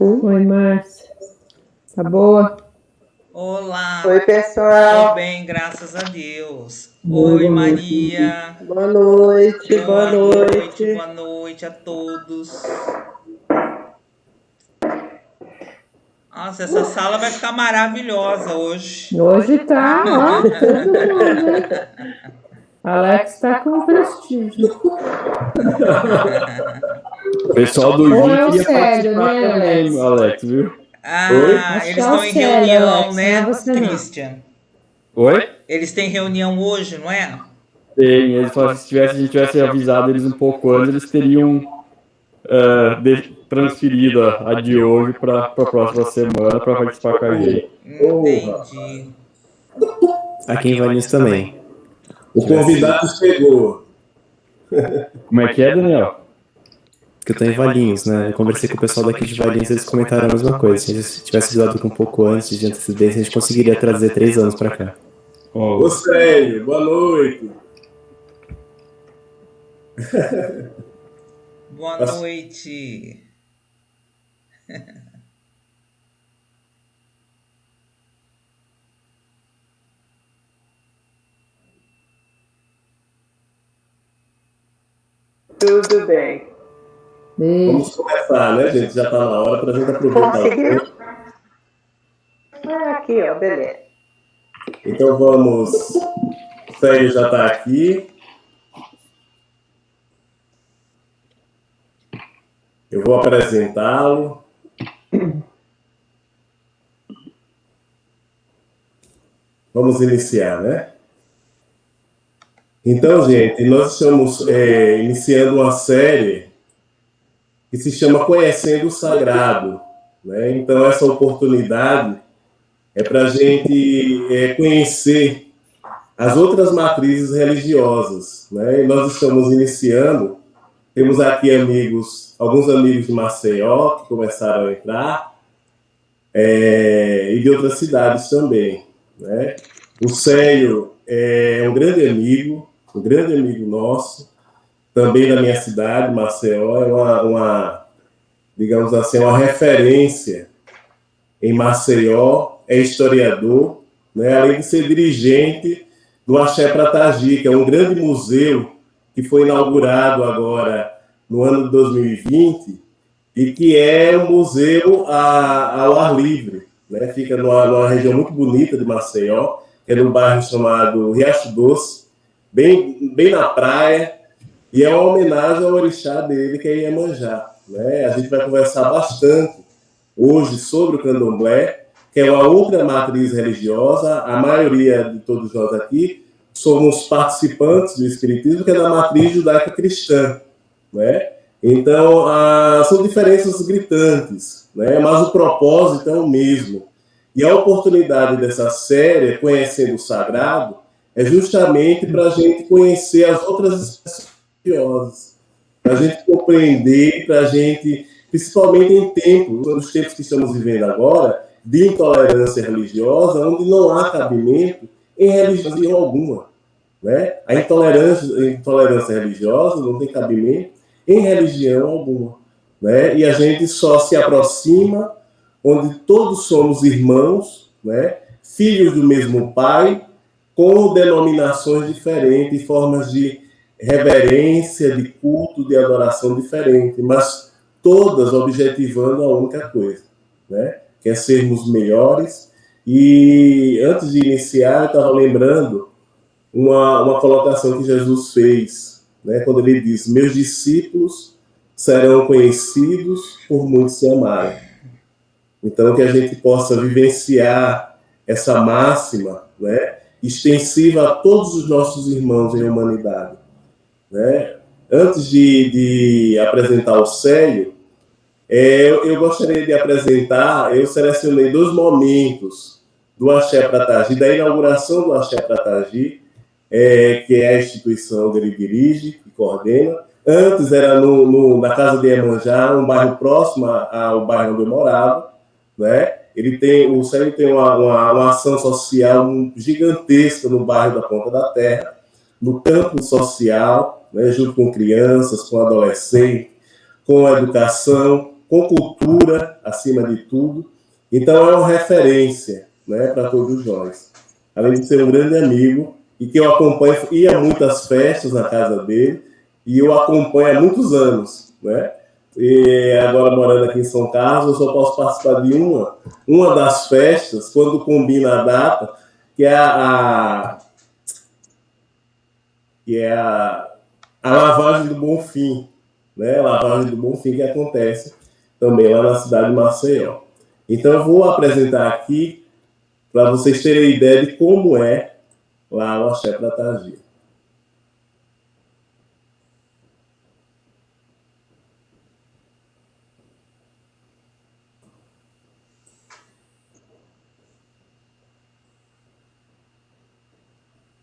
Oi, Márcia. Tá boa? Olá. Oi, pessoal. Tô bem, graças a Deus. Oi, Maria. Boa noite, boa noite. Boa noite a todos. Nossa, essa sala vai ficar maravilhosa hoje. Hoje tá, ó, todo mundo, hein? Alex tá com prestígio. O pessoal do Ou é o Gil Célio, né, Alex? Alex, viu? Ah, eles estão em reunião, né, Christian? Oi? Eles têm reunião hoje, não é? Tem, eles falaram que se a gente tivesse avisado eles um pouco antes, eles teriam transferido a de hoje para a próxima semana para participar com a gente. Entendi. Aqui em Valinhos também. O convidado chegou. Como é que é, Daniel? Porque eu tô em Valinhos, né? Eu conversei com o pessoal daqui de Valinhos, eles comentaram a mesma coisa. Se a gente tivesse avisado com um pouco antes de antecedência, a gente conseguiria trazer 3 anos pra cá. Ô, Célio, boa noite. Boa noite. Tudo bem. Vamos começar, né, gente? Já tá na hora pra gente aproveitar. Conseguiu? Aqui, ó, beleza. Então vamos. O Célio já tá aqui. Eu vou apresentá-lo. Vamos iniciar, né? Então, gente, nós estamos iniciando uma série que se chama Conhecendo o Sagrado, né? Então, essa oportunidade é para a gente conhecer as outras matrizes religiosas, né? E nós estamos iniciando, temos aqui alguns amigos de Maceió que começaram a entrar, e de outras cidades também, né? O Célio é um grande amigo nosso, também da minha cidade, Maceió, é digamos assim, uma referência em Maceió, é historiador, né? Além de ser dirigente do Axé Pratagi, que é um grande museu que foi inaugurado agora no ano de 2020 e que é um museu ao ar livre, né? Fica numa região muito bonita de Maceió, que é num bairro chamado Riacho Doce, bem na praia, e é uma homenagem ao orixá dele, que é Iemanjá, né? A gente vai conversar bastante hoje sobre o candomblé, que é uma outra matriz religiosa. A maioria de todos nós aqui somos participantes do espiritismo, que é da matriz judaico-cristã, né? Então, são diferenças gritantes, né? Mas o propósito é o mesmo. E a oportunidade dessa série, Conhecendo o Sagrado, é justamente para a gente conhecer as outras expressões religiosas, para a gente compreender, para a gente, principalmente nos tempos que estamos vivendo agora, de intolerância religiosa, onde não há cabimento em religião alguma, né? A intolerância religiosa não tem cabimento em religião alguma, né? E a gente só se aproxima onde todos somos irmãos, né? Filhos do mesmo pai, com denominações diferentes, formas de reverência, de culto, de adoração diferente, mas todas objetivando a única coisa, né? Que é sermos melhores. E antes de iniciar, eu estava lembrando uma colocação que Jesus fez, né? Quando ele diz: meus discípulos serão conhecidos por muitos se amarem. Então, que a gente possa vivenciar essa máxima, né? Extensiva a todos os nossos irmãos em humanidade, né? Antes de apresentar o Célio, eu gostaria de apresentar, eu selecionei 2 momentos do Axé Pratagi, da inauguração do Axé Pratagi, que é a instituição que ele dirige e coordena. Antes era na casa de Iemanjá, um bairro próximo ao bairro onde eu morava, né? O Célio tem uma ação social gigantesca no bairro da Ponta da Terra, no campo social, né, junto com crianças, com adolescentes, com a educação, com cultura, acima de tudo. Então, é uma referência, né, para todos nós. Além de ser um grande amigo, e que eu acompanho, ia a muitas festas na casa dele, e eu acompanho há muitos anos, né? E agora, morando aqui em São Carlos, eu só posso participar de uma das festas, quando combina a data, que é a lavagem do Bonfim, né? A lavagem do Bonfim que acontece também lá na cidade de Maceió. Então, eu vou apresentar aqui para vocês terem ideia de como é lá o Axé Pratagia.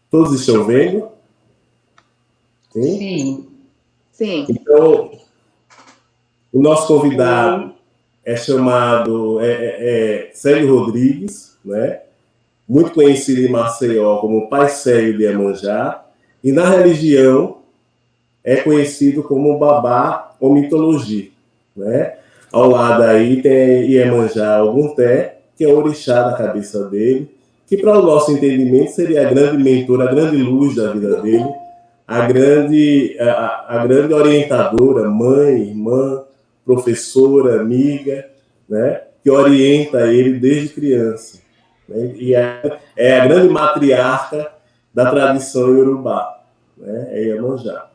Todos estão vendo? Sim? Sim. Sim. Então, o nosso convidado é chamado Célio Rodrigues, né? Muito conhecido em Maceió como Pai Célio de Iemanjá, e na religião é conhecido como Babá ou Mitologia, né? Ao lado aí tem Iemanjá Ogunté, que é o orixá da cabeça dele, que para o nosso entendimento seria a grande mentora, a grande luz da vida dele, a grande orientadora, mãe, irmã, professora, amiga, né? Que orienta ele desde criança. Né? E é a grande matriarca da tradição iorubá, né? É Iemanjá.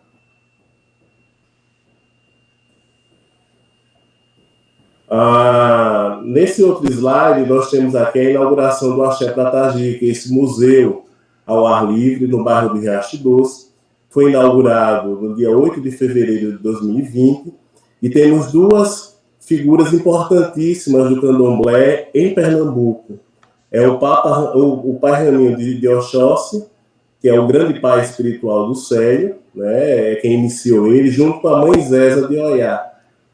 Nesse outro slide, nós temos aqui a inauguração do Axé Pratagia, que é esse museu ao ar livre no bairro do Riacho Doce. Foi inaugurado no dia 8 de fevereiro de 2020 e temos duas figuras importantíssimas do candomblé em Pernambuco. É o Pai Raminho de Oxóssi, que é o grande pai espiritual do Célio, né? É quem iniciou ele, junto com a Mãe Zésa de Oiá.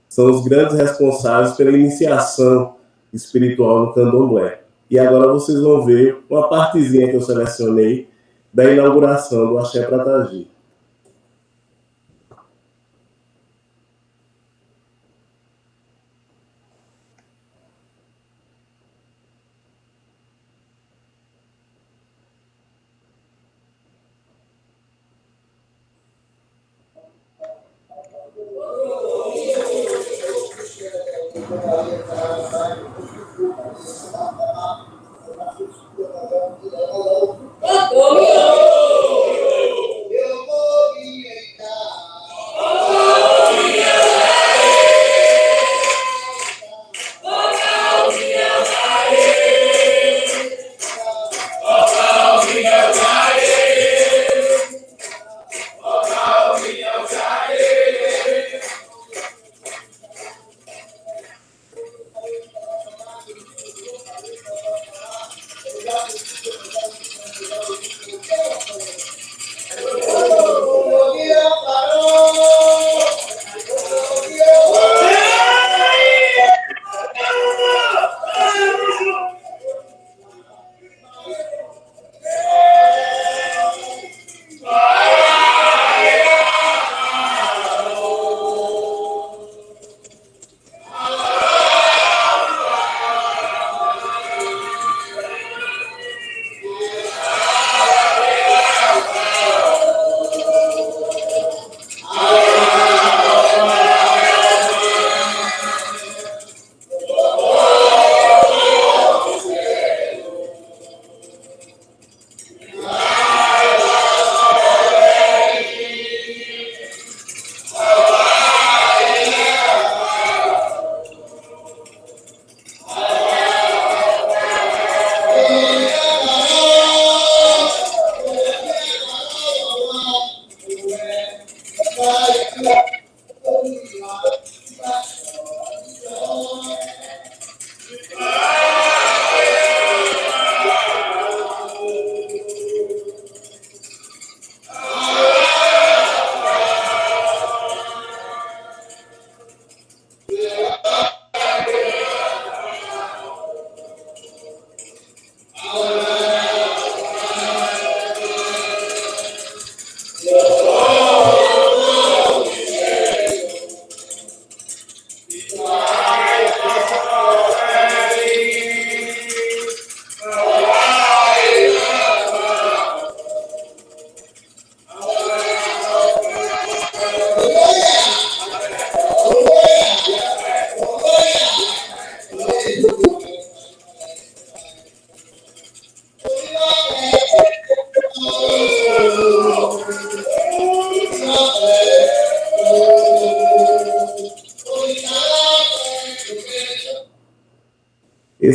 São os grandes responsáveis pela iniciação espiritual no candomblé. E agora vocês vão ver uma partezinha que eu selecionei da inauguração do Axé Pratagia.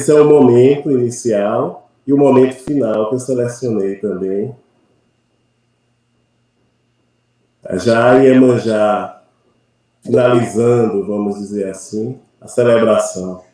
esse é o momento inicial e o momento final que eu selecionei também. Já Iemanjá finalizando, vamos dizer assim, a celebração.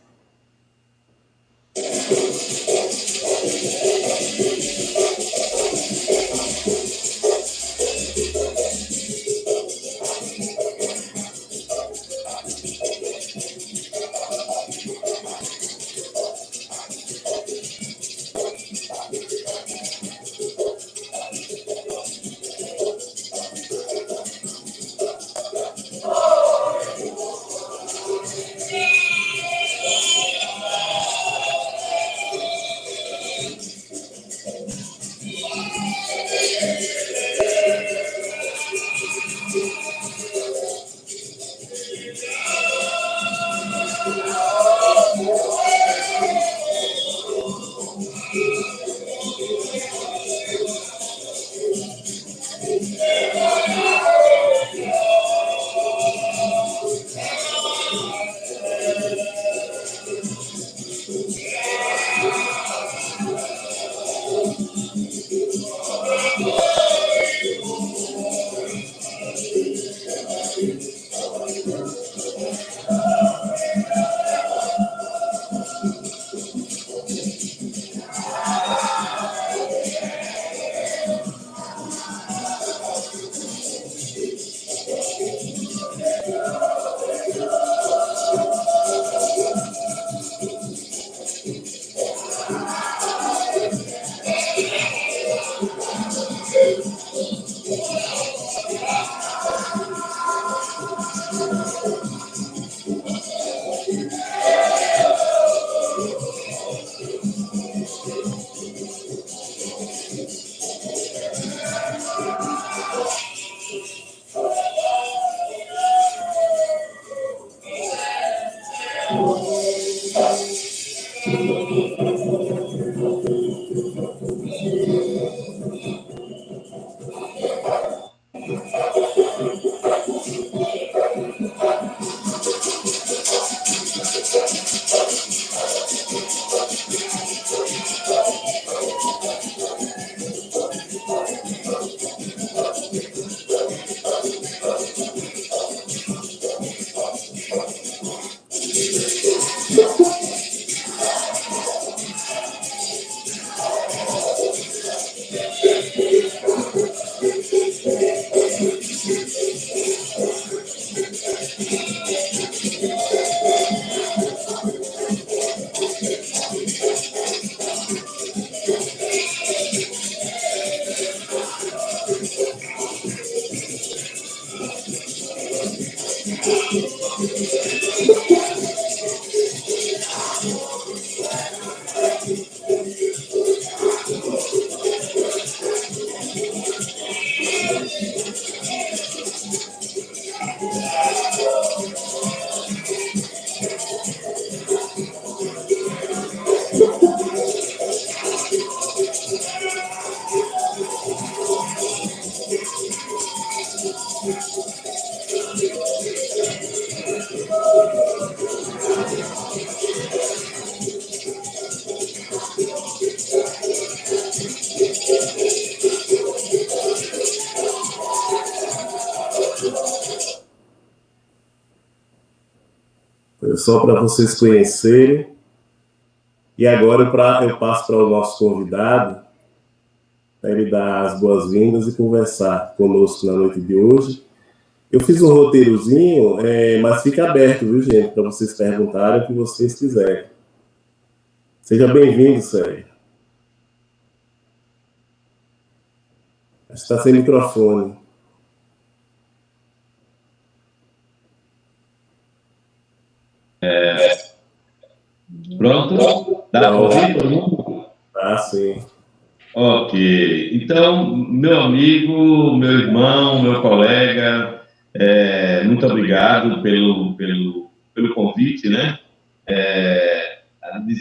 Só para vocês conhecerem. E agora eu passo para o nosso convidado, para ele dar as boas-vindas e conversar conosco na noite de hoje. Eu fiz um roteirozinho, mas fica aberto, viu, gente, para vocês perguntarem o que vocês quiserem. Seja bem-vindo, Sérgio. Acho que está sem microfone. Pronto? Dá para ouvir todo mundo? Ah, sim. Ok. Então, meu amigo, meu irmão, meu colega, muito obrigado pelo convite, né?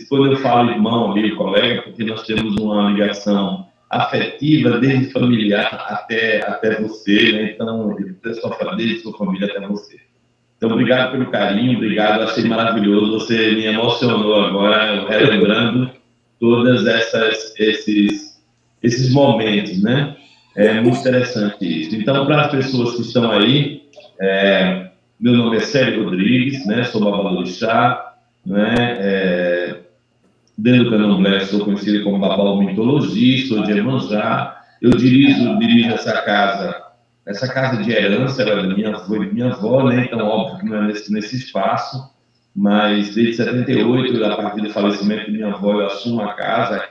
Quando eu falo irmão, amigo, colega, porque nós temos uma ligação afetiva, desde familiar até você, né? Então, desde sua família até você. Então, obrigado pelo carinho, obrigado, achei maravilhoso, você me emocionou agora, relembrando todos esses momentos, né? É muito interessante isso. Então, para as pessoas que estão aí, meu nome é Célio Rodrigues, né? Sou babalorixá, né? Dentro do Candomblé, sou conhecido como babalmitologista, sou de Iemanjá. Eu dirijo essa casa de herança, ela foi de minha avó, né? Então, óbvio que não é nesse espaço, mas desde 78, a partir do falecimento de minha avó, eu assumo a casa,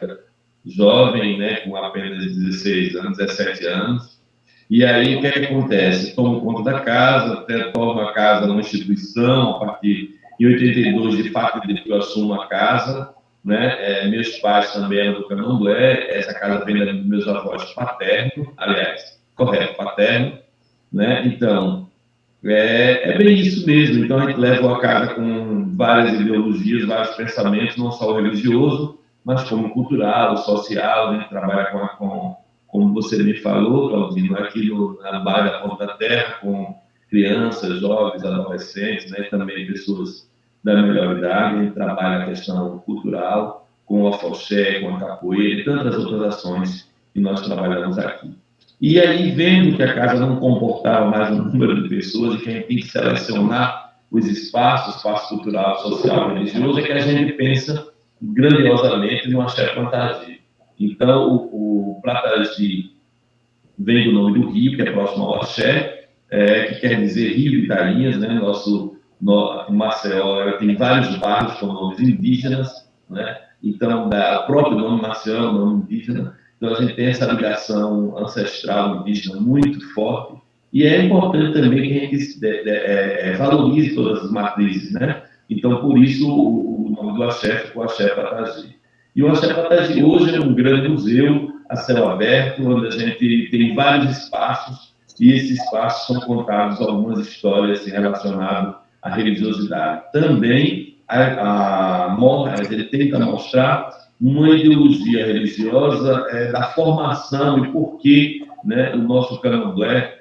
jovem, né? Com apenas 16 anos, 17 anos. E aí, o que acontece? Tomo conta da casa, torno a casa numa instituição, a partir de 82, de fato, eu assumo a casa, né? Meus pais também eram do Candomblé, essa casa vem dos meus avós paternos, aliás, correto, paterno, né? Então, é bem isso mesmo. Então, a gente leva a casa com várias ideologias, vários pensamentos, não só o religioso, mas como cultural, social, a gente trabalha como você me falou, Claudino, aqui na Baía da Ponta da Terra, com crianças, jovens, adolescentes, né? Também pessoas da melhor idade, a gente trabalha a questão cultural, com o afoxé, com a capoeira e tantas outras ações que nós trabalhamos aqui. E aí, vendo que a casa não comportava mais um número de pessoas e que a gente tem que selecionar os espaços, espaço cultural, social, religioso, é que a gente pensa grandiosamente no axé fantasia. Então, o Pratagi vem do nome do rio, que é próximo ao axé, que quer dizer Rio de Italinhas, né? O Maceió tem vários bairros com nomes indígenas, né? Então, o próprio nome Maceió é um nome indígena. Então, a gente tem essa ligação ancestral indígena muito forte. E é importante também que a gente valorize todas as matrizes, né? Então, por isso, o nome do axé ficou Axé Pratagi. E o Axé Pratagi hoje é um grande museu a céu aberto, onde a gente tem vários espaços, e esses espaços são contados algumas histórias relacionadas à religiosidade. Também, ele tenta mostrar uma ideologia religiosa da formação e por que, né, o nosso Candomblé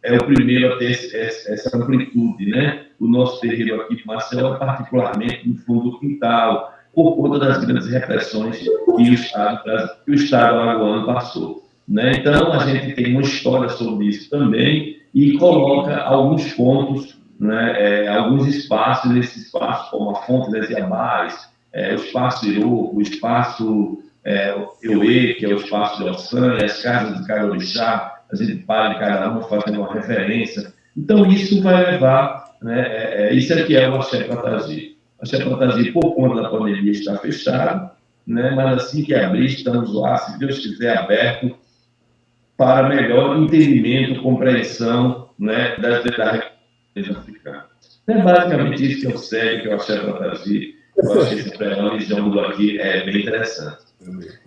é o primeiro a ter essa amplitude, né? O nosso terreiro aqui de Maceió, particularmente no fundo do quintal, por conta das grandes repressões que o Estado alagoano passou, né? Então, a gente tem uma história sobre isso também e coloca alguns pontos, né, alguns espaços, esses espaços como a Fonte das Iabás, o Espaço Iroco, o Espaço Euê, que é o Espaço de Ossan, as casas de Carorixá, a gente para de cada uma fazendo uma referência. Então, isso vai levar, né, isso aqui é o Axé Pratagi. O Axé Pratagi, por conta da pandemia, está fechado, né, mas assim que abrir, estamos lá, se Deus quiser, aberto para melhor entendimento, compreensão, né, da religião africana. É basicamente isso que eu sei, que é o Axé Pratagi. Eu acho que essa religião do aqui é bem interessante.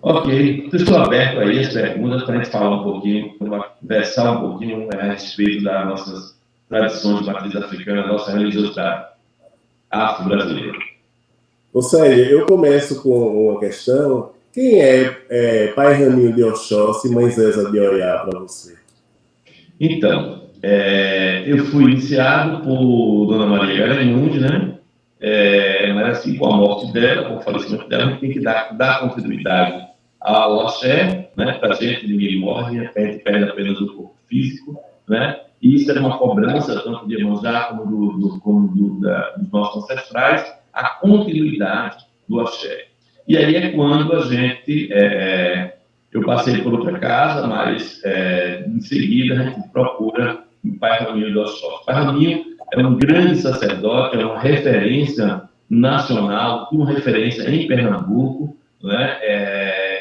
Ok, estou aberto aí as perguntas para a gente falar um pouquinho, conversar um pouquinho a respeito das nossas tradições de matriz africana, nossa religiosidade afro-brasileira. Ô Célio, eu começo com uma questão. Quem é Pai Raminho de Oxóssi e Mãe Zéza de Oiá para você? Então, eu fui iniciado por Dona Maria Garanhude, né? Mas assim, com a morte dela, com o falecimento dela, a gente tem que dar continuidade ao axé, né? Para a gente, ninguém morre, a gente perde apenas o corpo físico, né? E isso é uma cobrança, tanto de Iemanjá como dos nossos ancestrais, a continuidade do axé. E aí é quando a gente... eu passei por outra casa, mas em seguida a gente procura o Pai Raminho de Oxóssi. Pai Raminho é um grande sacerdote, é uma referência nacional, uma referência em Pernambuco, né?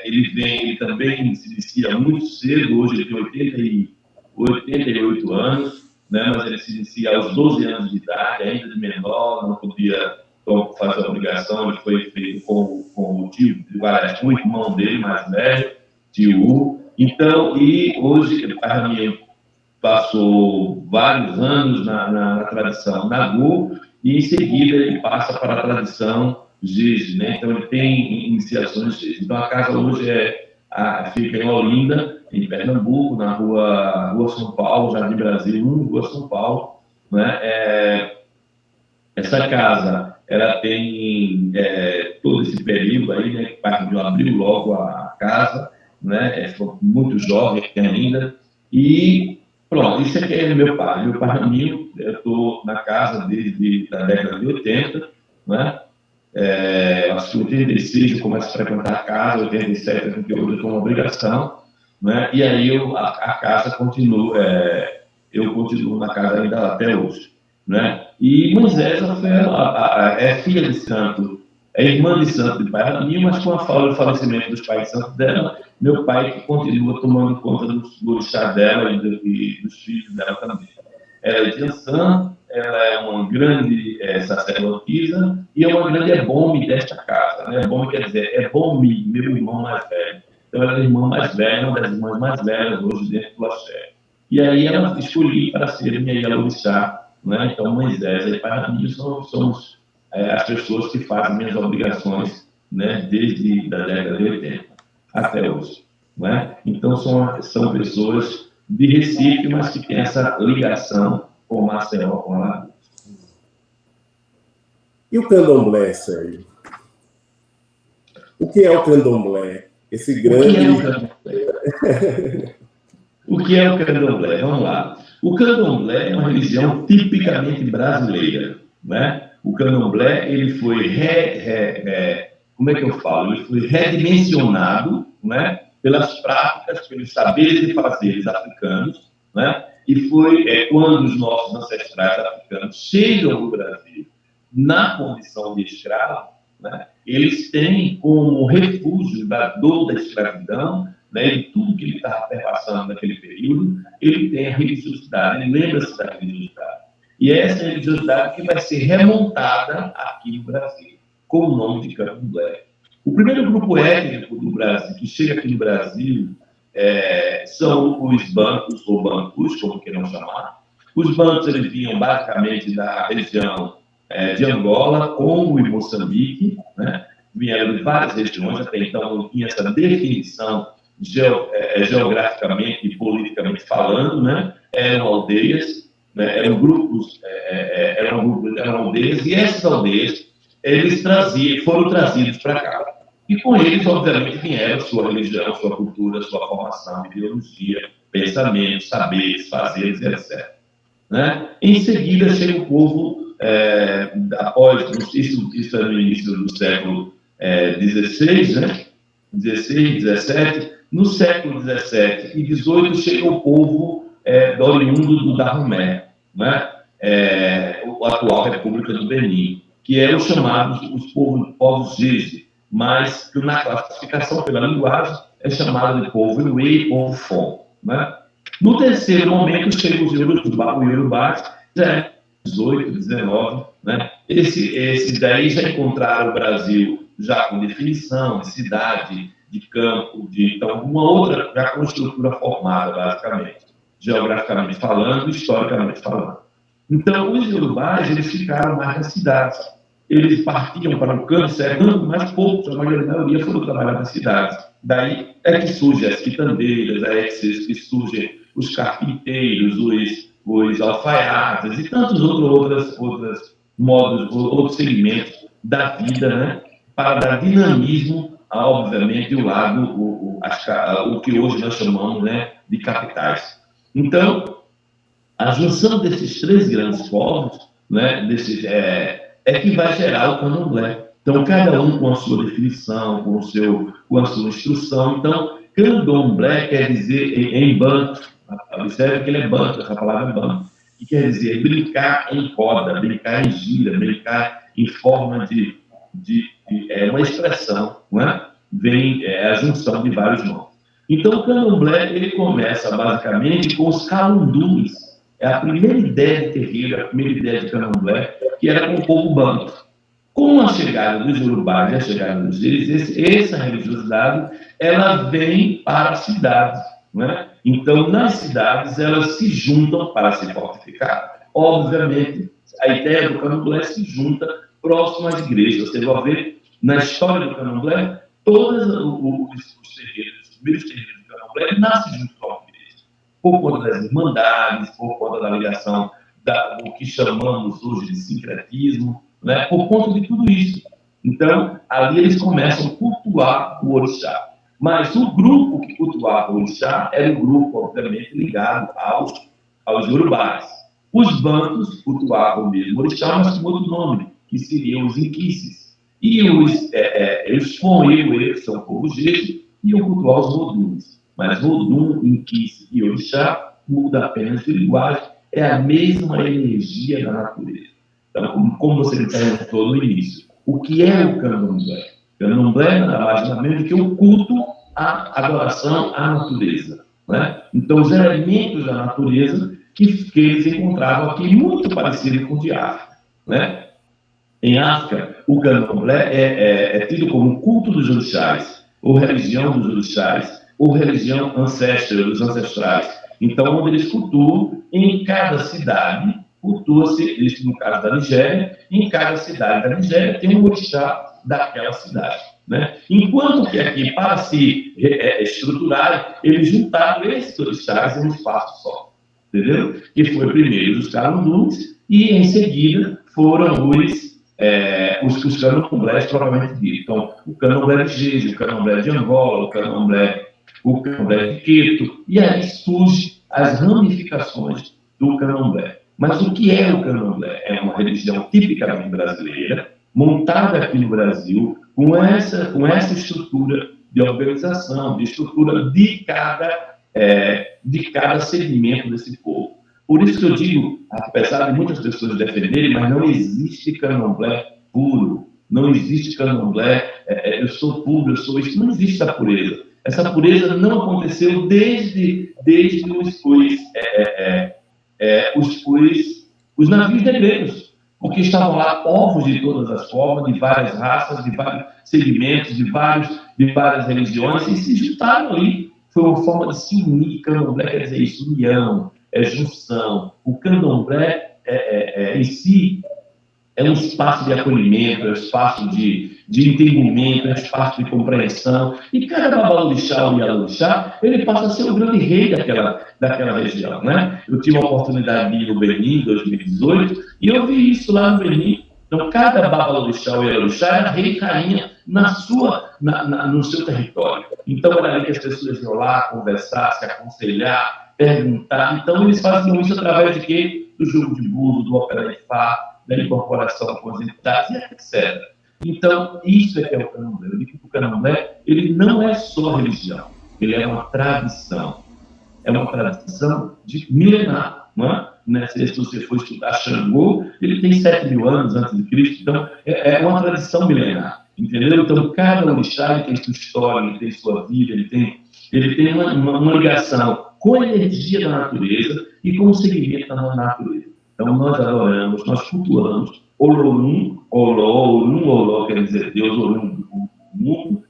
Ele também se inicia muito cedo, hoje ele tem 88 anos, né? Mas ele se inicia aos 12 anos de idade, ainda de menor, não podia fazer a obrigação, ele foi feito com o tio, com o irmão dele mais velho, tio U. Então, e hoje, o Pai Raminho passou vários anos na tradição Nagô, e em seguida ele passa para a tradição Giz, né? Então ele tem iniciações Giz. Então a casa hoje fica em Olinda, em Pernambuco, na rua São Paulo, Jardim Brasil 1, Rua São Paulo, né? Essa casa, ela tem todo esse período aí, né? Que parte de abril logo a casa, né? Foi muito jovem ainda. E pronto, isso aqui é meu pai. Meu pai Ramiro, eu estou na casa desde a década de 80, né? Acho que em 86 eu começo a frequentar a casa, 87, 88 eu estou uma obrigação, né? E aí a casa continua, eu continuo na casa ainda até hoje, né? E Moisés é filha de santo, é irmã de santo de pai Ramiro, mas com a falecimento dos pais de santo dela, meu pai que continua tomando conta do chá dela e dos filhos dela também. Ela é de Ansan, ela é uma grande sacerdotisa e é uma grande ebome desta casa. Né? Ebome quer dizer, ebome, meu irmão mais velho. Então, ela é a irmã mais velha, uma das irmãs mais velhas hoje dentro do Axé. E aí ela escolhi para ser minha Yalorixá, né? Então, Moisés e Pai Ramiro somos as pessoas que fazem minhas obrigações, né? Desde a década de 80 até hoje. Né? Então, são pessoas de Recife, mas que têm essa ligação com Maceió, com Alagoas. E o candomblé, Sérgio? O que é o candomblé? Esse grande... O que é o candomblé? Vamos lá. O candomblé é uma religião tipicamente brasileira. Né? O candomblé, ele foi como é que eu falo? Ele foi redimensionado, né? Pelas práticas, pelos saberes e fazeres africanos, né? E foi quando os nossos ancestrais africanos chegam no Brasil na condição de escravo, né? Eles têm como refúgio da dor da escravidão, né? De tudo que ele estava perpassando naquele período, ele tem a religiosidade, ele lembra-se da religiosidade. E é essa religiosidade que vai ser remontada aqui no Brasil, com o nome de candomblé. O primeiro grupo étnico do Brasil, que chega aqui no Brasil, são os bancos, ou bancos, como queiram chamar. Os bancos, eles vinham basicamente da região de Angola, Congo e Moçambique, né? Vieram de várias regiões, até então não tinha essa definição geograficamente e politicamente falando, né? Eram aldeias, né? Eram grupos, eram aldeias, e essas aldeias eles foram trazidos para cá. E com eles, obviamente, vieram sua religião, sua cultura, sua formação, ideologia, pensamentos, saberes, fazeres, etc. Né? Em seguida, chega o povo, após, isso é no início do século XVI, né? 16, 17, no século 17 e 18 chega o povo oriundo do Dahomey, né? A atual República do Benin, que eram chamados os povos Gege, mas que na classificação pela linguagem é chamado de povo Inuê e povo Fon. Né? No terceiro momento chegam os Yorubás, 18, 19, né? Esses daí já encontraram o Brasil já com definição de cidade, de campo, então uma outra, já com estrutura formada, basicamente, geograficamente falando e historicamente falando. Então, os Yorubás, eles ficaram mais nas cidades. Eles partiam para o campo, mas poucos, a maioria foram trabalhar nas cidades. Daí é que surgem as quitandeiras, que surgem os carpinteiros, os alfaiates e tantos outros modos, outros segmentos da vida, né? Para dar dinamismo, obviamente, o lado, o que hoje nós chamamos, né, de capitais. Então, a junção desses três grandes povos, né, que vai gerar o candomblé. Então, cada um com a sua definição, com a sua instrução. Então, candomblé quer dizer, em banto, observe que ele é banto, essa palavra é banto, que quer dizer brincar em roda, brincar em gira, brincar em forma de uma expressão, não é? Vem a junção de vários nomes. Então, o candomblé, ele começa basicamente com os calunduns. É a primeira ideia de terreiro, a primeira ideia de candomblé, que era com o povo banto. Com a chegada dos Yorubás e a chegada dos Gejes, essa religiosidade, ela vem para as cidades, né? Então, nas cidades, elas se juntam para se fortificar. Obviamente, a ideia do candomblé se junta próximo às igrejas. Você vai ver, na história do candomblé, todos os terreiros, os primeiros terreiros do candomblé, nascem junto com a igreja. Por conta das irmandades, por conta da ligação do que chamamos hoje de sincretismo, né? Por conta de tudo isso. Então, ali eles começam a cultuar o orixá. Mas o grupo que cultuava o orixá era um grupo, obviamente, ligado aos Yorubás. Os bantos cultuavam o mesmo orixá, mas com outro nome, que seriam os inquices. E os Fonewe, que são povos gestos, iam cultuar os Voduns. Mas Vodun, inquice e orixá muda apenas de linguagem, é a mesma energia da natureza. Então, como você me perguntou no início, o que é o candomblé? O candomblé nada mais nada menos do que o culto à adoração à natureza. Né? Então, os elementos da natureza que eles encontravam aqui, muito parecido com o de África. Né? Em África, o candomblé é tido como culto dos orixás, ou religião dos orixás, ou religião ancestral, dos ancestrais. Então, onde eles cultuam, em cada cidade, cultua-se, isso no caso da Nigéria, em cada cidade da Nigéria tem um orixá daquela cidade. Né? Enquanto que aqui, para se estruturar, eles juntaram esses orixás em um espaço só. Entendeu? Que foi primeiro os Calunduns e, em seguida, foram os candomblés propriamente dito. Então, o candomblé de Gege, o candomblé de Angola, o candomblé de Queto, e aí surgem as ramificações do candomblé. Mas o que é o candomblé? É uma religião tipicamente brasileira, montada aqui no Brasil, com essa estrutura de organização, de estrutura de cada segmento desse povo. Por isso que eu digo, apesar de muitas pessoas defenderem, mas não existe candomblé puro, não existe candomblé, eu sou puro, eu sou isso, não existe essa pureza. Essa pureza não aconteceu desde os navios negreiros, porque estavam lá povos de todas as formas, de várias raças, de vários segmentos, de várias religiões, e se juntaram ali. Foi uma forma de se unir. Candomblé quer dizer isso, união, junção. O candomblé em si é um espaço de acolhimento, é um espaço de entendimento, é um espaço de compreensão. E cada babalorixá ou ialorixá, ele passa a ser o grande rei daquela região. Né? Eu tive a oportunidade de ir no Benin em 2018 e eu vi isso lá no Benin. Então, cada babalorixá ou ialorixá era rei e rainha no seu território. Então, era ali que as pessoas iam lá conversar, se aconselhar, perguntar. Então, eles faziam isso através de quê? Do jogo de búzio, do opera de fá, da incorporação com as entidades, etc. Então, isso é que é o candomblé. Eu digo que o candomblé, ele não é só religião, ele é uma tradição. É uma tradição de milenar, não é? Se você for estudar Xangô, ele tem 7.000 anos antes de Cristo, então é uma tradição milenar, entendeu? Então, cada orixá tem sua história, ele tem sua vida, ele tem uma ligação com a energia da natureza e com o segmento da natureza. Então, nós adoramos, nós cultuamos Olorun, Oló, quer dizer Deus, Olorun do mundo,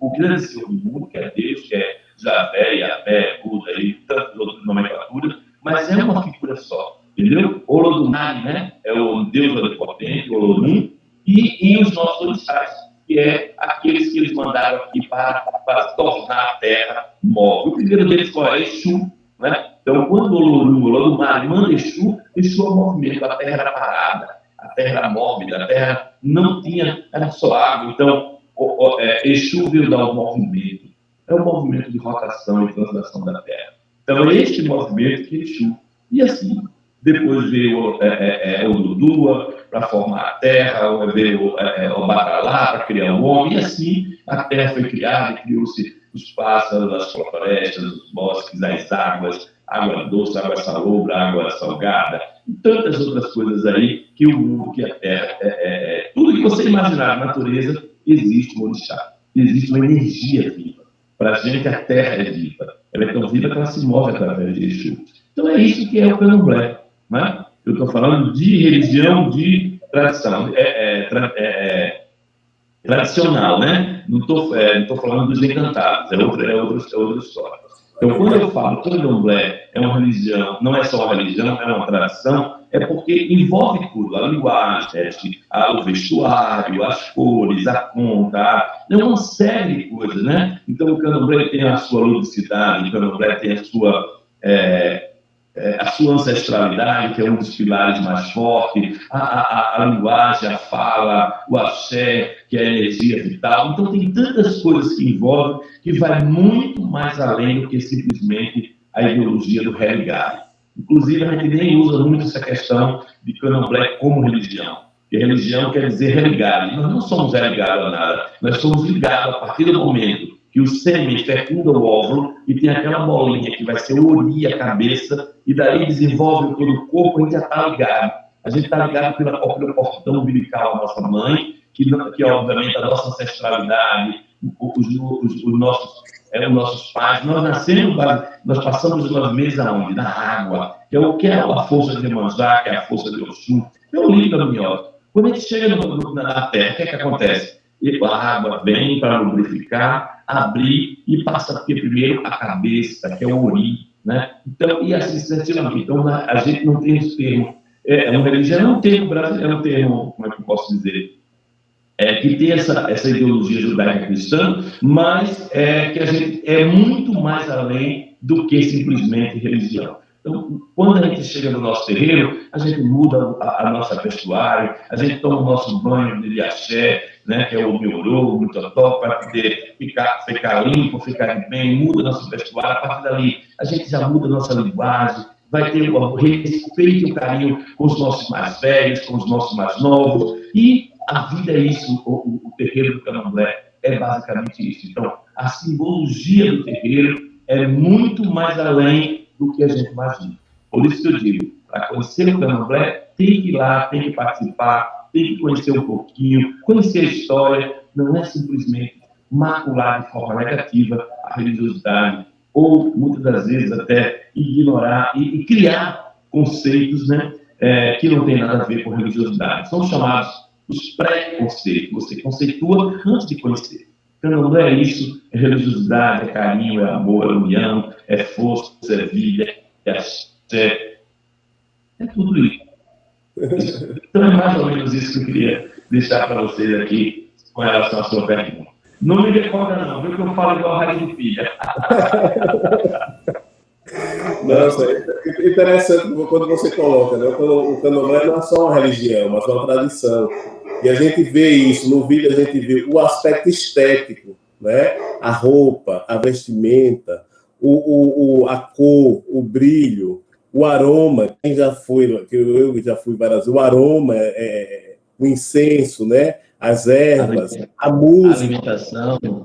o grande Senhor do mundo, que é Deus, que é Javé, Yahvé, Buda e tantas outras nomenclaturas, mas é uma figura só, entendeu? Olodumare, né? É o Deus onipotente, Olorun, e os nossos orixás, que é aqueles que eles mandaram aqui para tornar a terra móvel. O primeiro deles foi Exu, né? Então, quando o Olodumare manda Exu é o movimento, a terra era parada, a terra era mórbida, a terra não tinha, era só água. Então, Exu veio dar um movimento, é um movimento de rotação e translação da terra. Então, é este movimento que Exu. E assim, depois veio o Dudua para formar a terra, veio o Batalá para criar o homem, e assim a terra foi criada, criou-se os pássaros, as florestas, os bosques, as águas, água doce, água salobra, água salgada, e tantas outras coisas aí que o mundo, que a terra, tudo que você imaginar na natureza, existe um orixá, existe uma energia viva. Para a gente, a terra é viva. Ela é tão viva que ela se move através de Exu. Então, é isso que é o candomblé. Né? Eu estou falando de religião, de tradição. Tradicional, né? Não estou falando dos encantados. É outra história. Então, quando eu falo que o candomblé é uma religião, não é só uma religião, é uma tradição, é porque envolve tudo, a linguagem, o vestuário, as cores, a conta, é uma série de coisas, né? Então, o candomblé tem a sua ludicidade, o candomblé tem a a sua ancestralidade, que é um dos pilares mais fortes, a linguagem, a fala, o axé, que é a energia vital. Então, tem tantas coisas que envolvem que vai muito mais além do que simplesmente a ideologia do religar. Inclusive, a gente nem usa muito essa questão de candomblé como religião. Porque religião quer dizer religado. Nós não somos religados a nada. Nós somos ligados a partir do momento que o sêmen fecunda o óvulo e tem aquela bolinha que vai ser o ori, a cabeça, e daí desenvolve todo o corpo, a gente já está ligado. A gente está ligado pelo cordão umbilical da nossa mãe, que obviamente a nossa ancestralidade, os nossos pais. Nós nascemos, nós passamos os 9 meses aonde? Na água, que é a força de Iemanjá, que é a força de Oxum, que é o líquido da minhoca. Quando a gente chega na Terra, o que é que acontece? A água vem para lubrificar, abrir e passa primeiro a cabeça, que é o ori, né? Então, e assim sucessivamente. Então, a gente não tem esse termo. Uma religião é um termo brasileiro, é um termo, como é que eu posso dizer? Que tem essa ideologia judaica cristã, mas que a gente é muito mais além do que simplesmente religião. Então, quando a gente chega no nosso terreiro, a gente muda a nossa vestuário, a gente toma o nosso banho de axé, né, que é o miorô, o totó, para poder ficar limpo, ficar bem, muda nosso vestuário. A partir dali, a gente já muda a nossa linguagem, vai ter o respeito e o carinho com os nossos mais velhos, com os nossos mais novos, e a vida é isso, o terreiro do candomblé é basicamente isso. Então, a simbologia do terreiro é muito mais além do que a gente imagina. Por isso que eu digo, para conhecer o candomblé, tem que ir lá, tem que participar, tem que conhecer um pouquinho, conhecer a história, não é simplesmente macular de forma negativa a religiosidade, ou muitas das vezes até ignorar e criar conceitos, né, que não tem nada a ver com religiosidade. São chamados os pré-conceitos. Você conceitua antes de conhecer. Candomblé é isso, é religiosidade, é carinho, é amor, é união, é força, é vida, é axé, é tudo isso. Então é mais ou menos isso que eu queria deixar para vocês aqui com relação à sua pergunta. Não me recorda não, viu que eu falo igual a Rádio de Pilha. Nossa, é interessante quando você coloca, né? O candomblé não é só uma religião, mas uma tradição. E a gente vê isso, no vídeo a gente vê o aspecto estético, né? A roupa, a vestimenta, a cor, o brilho, o aroma. Quem já foi, eu já fui várias vezes, o aroma, o incenso, né? As ervas, a música,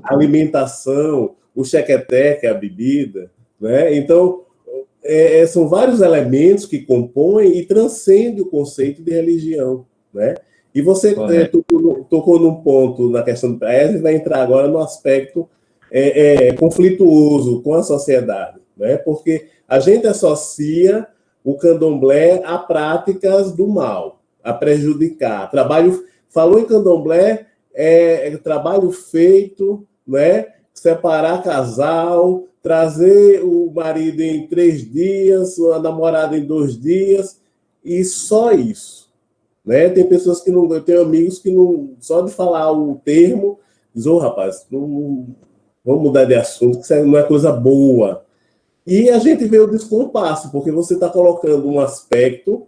a alimentação, o chequeté, que é a bebida, né? Então, são vários elementos que compõem e transcendem o conceito de religião, né? E você tocou num ponto na questão do país, vai entrar agora no aspecto conflituoso com a sociedade, né? Porque a gente associa o candomblé a práticas do mal, a prejudicar. Falou em candomblé, trabalho feito, né? Separar casal, trazer o marido em 3 dias, a namorada em 2 dias, e só isso. Né? Tem pessoas que não... Eu tenho amigos que não... Só de falar o termo, diz, rapaz, não, vamos mudar de assunto, que isso não é coisa boa. E a gente vê o descompasso, porque você está colocando um aspecto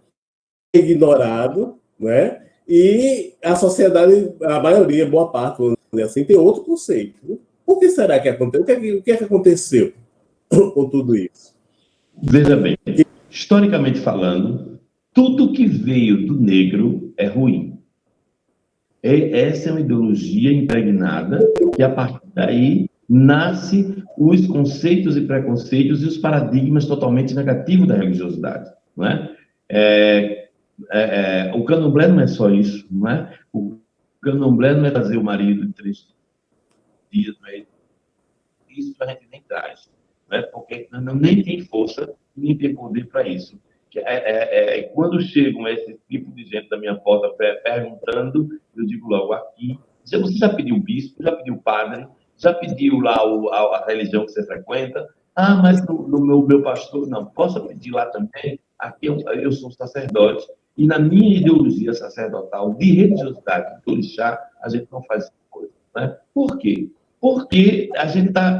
ignorado, né? E a sociedade, a maioria, boa parte, vamos dizer assim, tem outro conceito. Por que será que aconteceu? O que é que aconteceu com tudo isso? Veja bem, historicamente falando, tudo que veio do negro é ruim. Essa é uma ideologia impregnada que, a partir daí, nasce os conceitos e preconceitos e os paradigmas totalmente negativos da religiosidade. Não é? O candomblé não é só isso. Não é? O candomblé não é trazer o marido em 3 dias. Não é? Isso a gente nem traz. Não é? Porque nem tem força, nem tem poder para isso. Quando chegam esse tipo de gente da minha porta perguntando, eu digo logo aqui, você já pediu bispo, já pediu padre, já pediu lá a religião que você frequenta? Ah, mas no meu pastor, não, posso pedir lá também? Aqui eu sou sacerdote, e na minha ideologia sacerdotal de religiosidade, do orixá, a gente não faz essa coisa. Né? Por quê? Porque a gente está...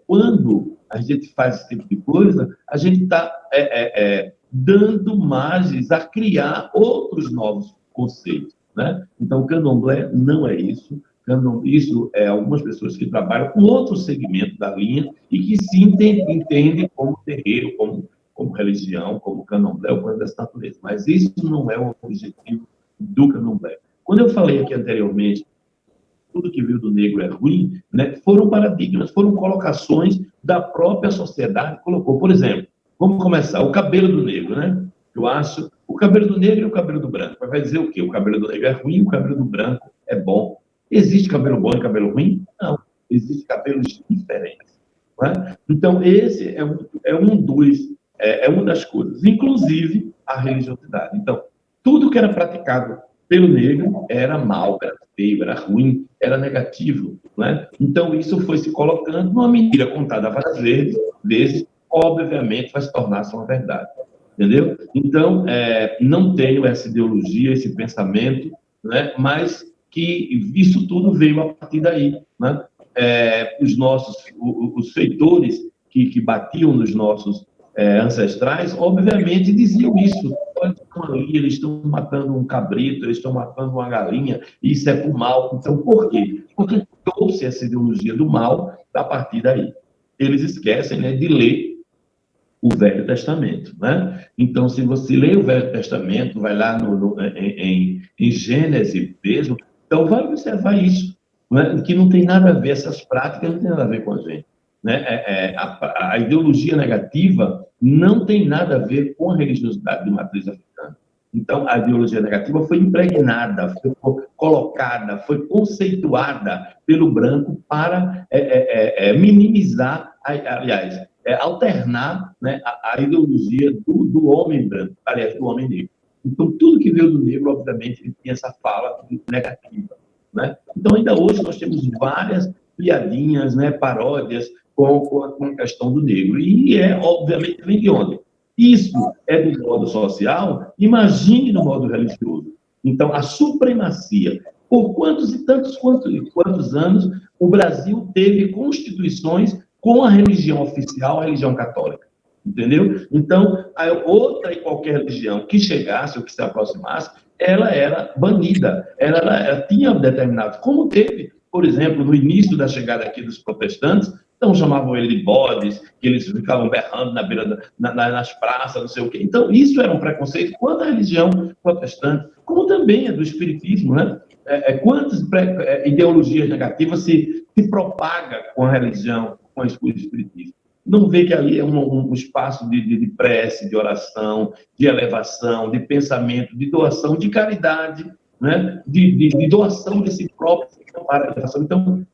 quando a gente faz esse tipo de coisa, a gente está dando margens a criar outros novos conceitos, né? Então, o candomblé não é isso. Isso é algumas pessoas que trabalham com outro segmento da linha e que se entendem como terreiro, como religião, como candomblé ou coisa dessa natureza. Mas isso não é o objetivo do candomblé. Quando eu falei aqui anteriormente, tudo que veio do negro é ruim, né, foram paradigmas, foram colocações da própria sociedade que colocou. Por exemplo, vamos começar, o cabelo do negro, né? Eu acho, o cabelo do negro e o cabelo do branco. Vai dizer o quê? O cabelo do negro é ruim, o cabelo do branco é bom. Existe cabelo bom e cabelo ruim? Não. Existem cabelos diferentes. Não é? Então, esse é uma das coisas. Inclusive, a religiosidade. Então, tudo que era praticado pelo negro era mal, era feio, era ruim, era negativo. Não é? Então, isso foi se colocando numa mentira contada várias vezes, obviamente vai se tornar uma verdade. Entendeu? Então, não tenho essa ideologia, esse pensamento, né? Mas que isso tudo veio a partir daí, né? Os feitores que batiam nos nossos ancestrais, obviamente diziam isso. Olha, estão ali, eles estão matando um cabrito, eles estão matando uma galinha, e isso é por mal. Então, por quê? Porque trouxe essa ideologia do mal a partir daí. Eles esquecem, né, de ler o Velho Testamento, né? Então, se você lê o Velho Testamento, vai lá em Gênesis mesmo, então vai observar isso, né? Que não tem nada a ver, essas práticas não tem nada a ver com a gente, né? A ideologia negativa não tem nada a ver com a religiosidade de matriz africana. Então, a ideologia negativa foi impregnada, foi colocada, foi conceituada pelo branco para minimizar, aliás, alternar, né, a ideologia do homem branco, aliás, do homem negro. Então, tudo que veio do negro, obviamente, ele tinha essa fala negativa, né? Então, ainda hoje, nós temos várias piadinhas, né, paródias com a questão do negro. E, obviamente, vem de onde? Isso é do modo social, imagine no modo religioso. Então, a supremacia. Por quantos anos o Brasil teve constituições com a religião oficial, a religião católica? Entendeu? Então, outra e qualquer religião que chegasse ou que se aproximasse, ela era banida, ela tinha determinado, como teve, por exemplo, no início da chegada aqui dos protestantes, então chamavam ele de bodes, que eles ficavam berrando na beira nas praças, não sei o quê. Então, isso era um preconceito quanto à religião protestante, como também a do espiritismo, né? Quantas ideologias negativas se propaga com a religião, com o espiritismo? Não vê que ali é um espaço de prece, de oração, de elevação, de pensamento, de doação, de caridade, né? de doação de si próprio para a elevação. Então,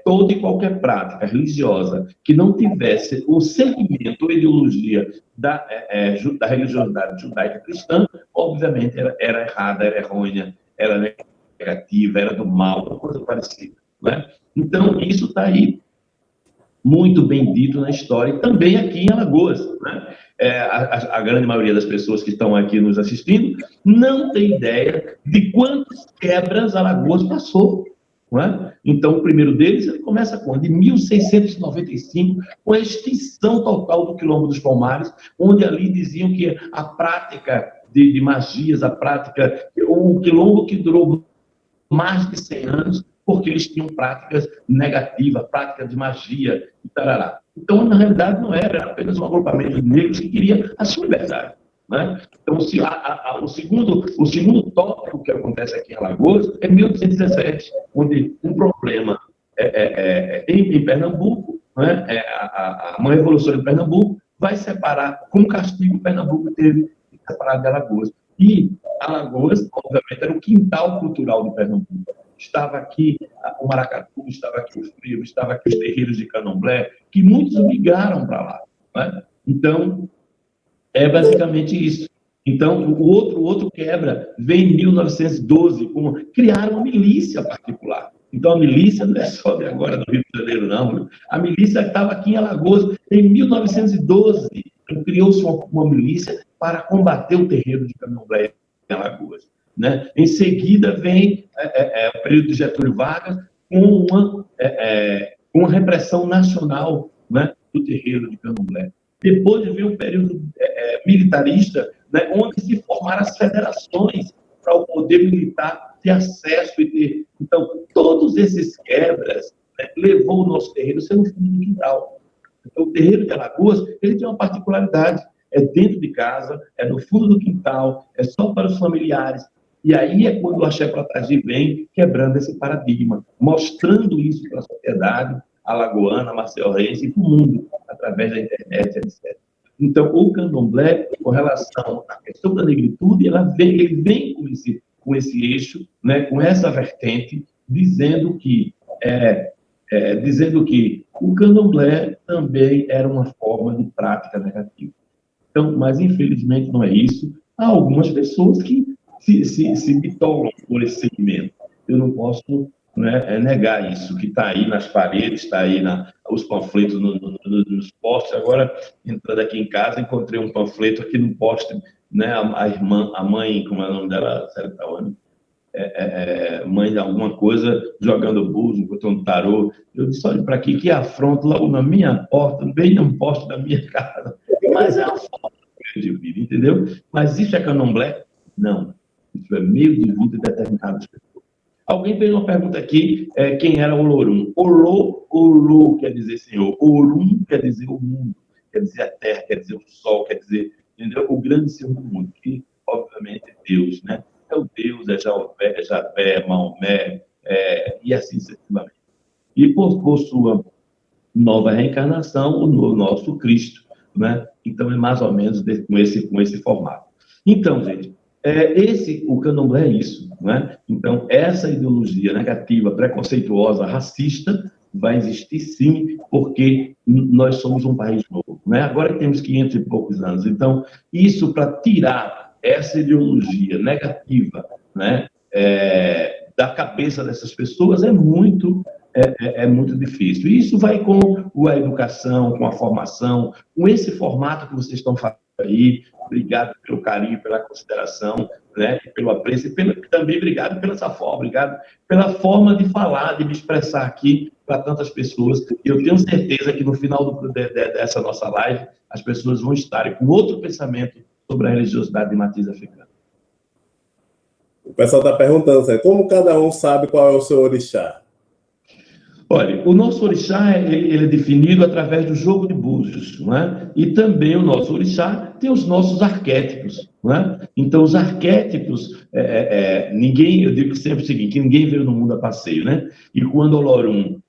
toda e qualquer prática religiosa que não tivesse o segmento ou ideologia da religiosidade judaica cristã, obviamente era errada, era errônea, era negativa, era do mal, uma coisa parecida, né? Então, isso está aí muito bem dito na história, e também aqui em Alagoas, né? A grande maioria das pessoas que estão aqui nos assistindo não tem ideia de quantas quebras Alagoas passou. Não é? Então, o primeiro deles, ele começa quando? Em 1695, com a extinção total do Quilombo dos Palmares, onde ali diziam que a prática de magias, o Quilombo que durou mais de 100 anos, porque eles tinham práticas negativas, práticas de magia e tarará. Então, na realidade, não era apenas um agrupamento de negros que queria a sua liberdade. Né? Então, o segundo tópico que acontece aqui em Alagoas é 1817, onde um problema em Pernambuco, né? Uma revolução em Pernambuco vai separar, como castigo, Pernambuco teve que separar de Alagoas. E Alagoas, obviamente, era o quintal cultural de Pernambuco. Estava aqui o maracatu, estava aqui o frevo, estava aqui os terreiros de candomblé, que muitos migraram para lá. Né? Então, é basicamente isso. Então, o outro quebra vem em 1912, criaram uma milícia particular. Então, a milícia não é só de agora do Rio de Janeiro, não. A milícia estava aqui em Alagoas em 1912. Criou-se uma milícia para combater o terreiro de candomblé em Alagoas. Né? Em seguida, vem o período de Getúlio Vargas com uma repressão nacional, né? do terreiro de Candomblé. Depois veio um período militarista, né, onde se formaram as federações para o poder militar ter acesso e ter... Então, todos esses quebras, né, levou o nosso terreiro a ser no fundo do quintal. Então, o terreiro de Alagoas, ele tem uma particularidade, é dentro de casa, é no fundo do quintal, é só para os familiares. E aí é quando o Axé Protagi vem quebrando esse paradigma, mostrando isso para a sociedade alagoana, marcelense e para o mundo, através da internet, etc. Então, o Candomblé, com relação à questão da negritude, ele vem com esse eixo, né, com essa vertente, dizendo que o Candomblé também era uma forma de prática negativa. Então, mas infelizmente não é isso. Há algumas pessoas que se bitolam por esse segmento. Eu não posso, né, negar isso, que está aí nas paredes, está aí os panfletos nos postes. Agora, entrando aqui em casa, encontrei um panfleto aqui no poste, né, a mãe, como é o nome dela, Célia Tawane, mãe de alguma coisa, jogando búzio, botando tarô. Eu disse, olha para aqui, que afronto logo na minha porta, bem no poste da minha casa. Mas é uma forma de vida, entendeu? Mas isso é Candomblé? Não. Isso é meio de vida de determinadas pessoas. Alguém fez uma pergunta aqui, quem era Olorum? Olo quer dizer Senhor. Orum quer dizer o mundo, quer dizer a terra, quer dizer o sol, quer dizer, entendeu? O grande Senhor do mundo, que obviamente é Deus, né? É o Deus, é Javé, Maomé, e assim sucessivamente. E por sua nova reencarnação, o nosso Cristo, né? Então é mais ou menos com esse formato. Então, gente, o Candomblé é isso, né? Então, essa ideologia negativa, preconceituosa, racista, vai existir sim, porque nós somos um país novo, né? Agora temos 500 e poucos anos. Então, isso para tirar essa ideologia negativa, né, da cabeça dessas pessoas é muito difícil. E isso vai com a educação, com a formação, com esse formato que vocês estão fazendo aí. Obrigado pelo carinho, pela consideração, né, pelo apreço, e também obrigado pela essa forma, obrigado pela forma de falar, de me expressar aqui para tantas pessoas. Eu tenho certeza que no final dessa nossa live, as pessoas vão estar com outro pensamento sobre a religiosidade de matriz africana. O pessoal está perguntando, como cada um sabe qual é o seu orixá? Olha, o nosso orixá ele é definido através do jogo de búzios, não é? E também o nosso orixá tem os nossos arquétipos, não é? Então, os arquétipos, eu digo sempre o seguinte, que ninguém veio no mundo a passeio, né? E quando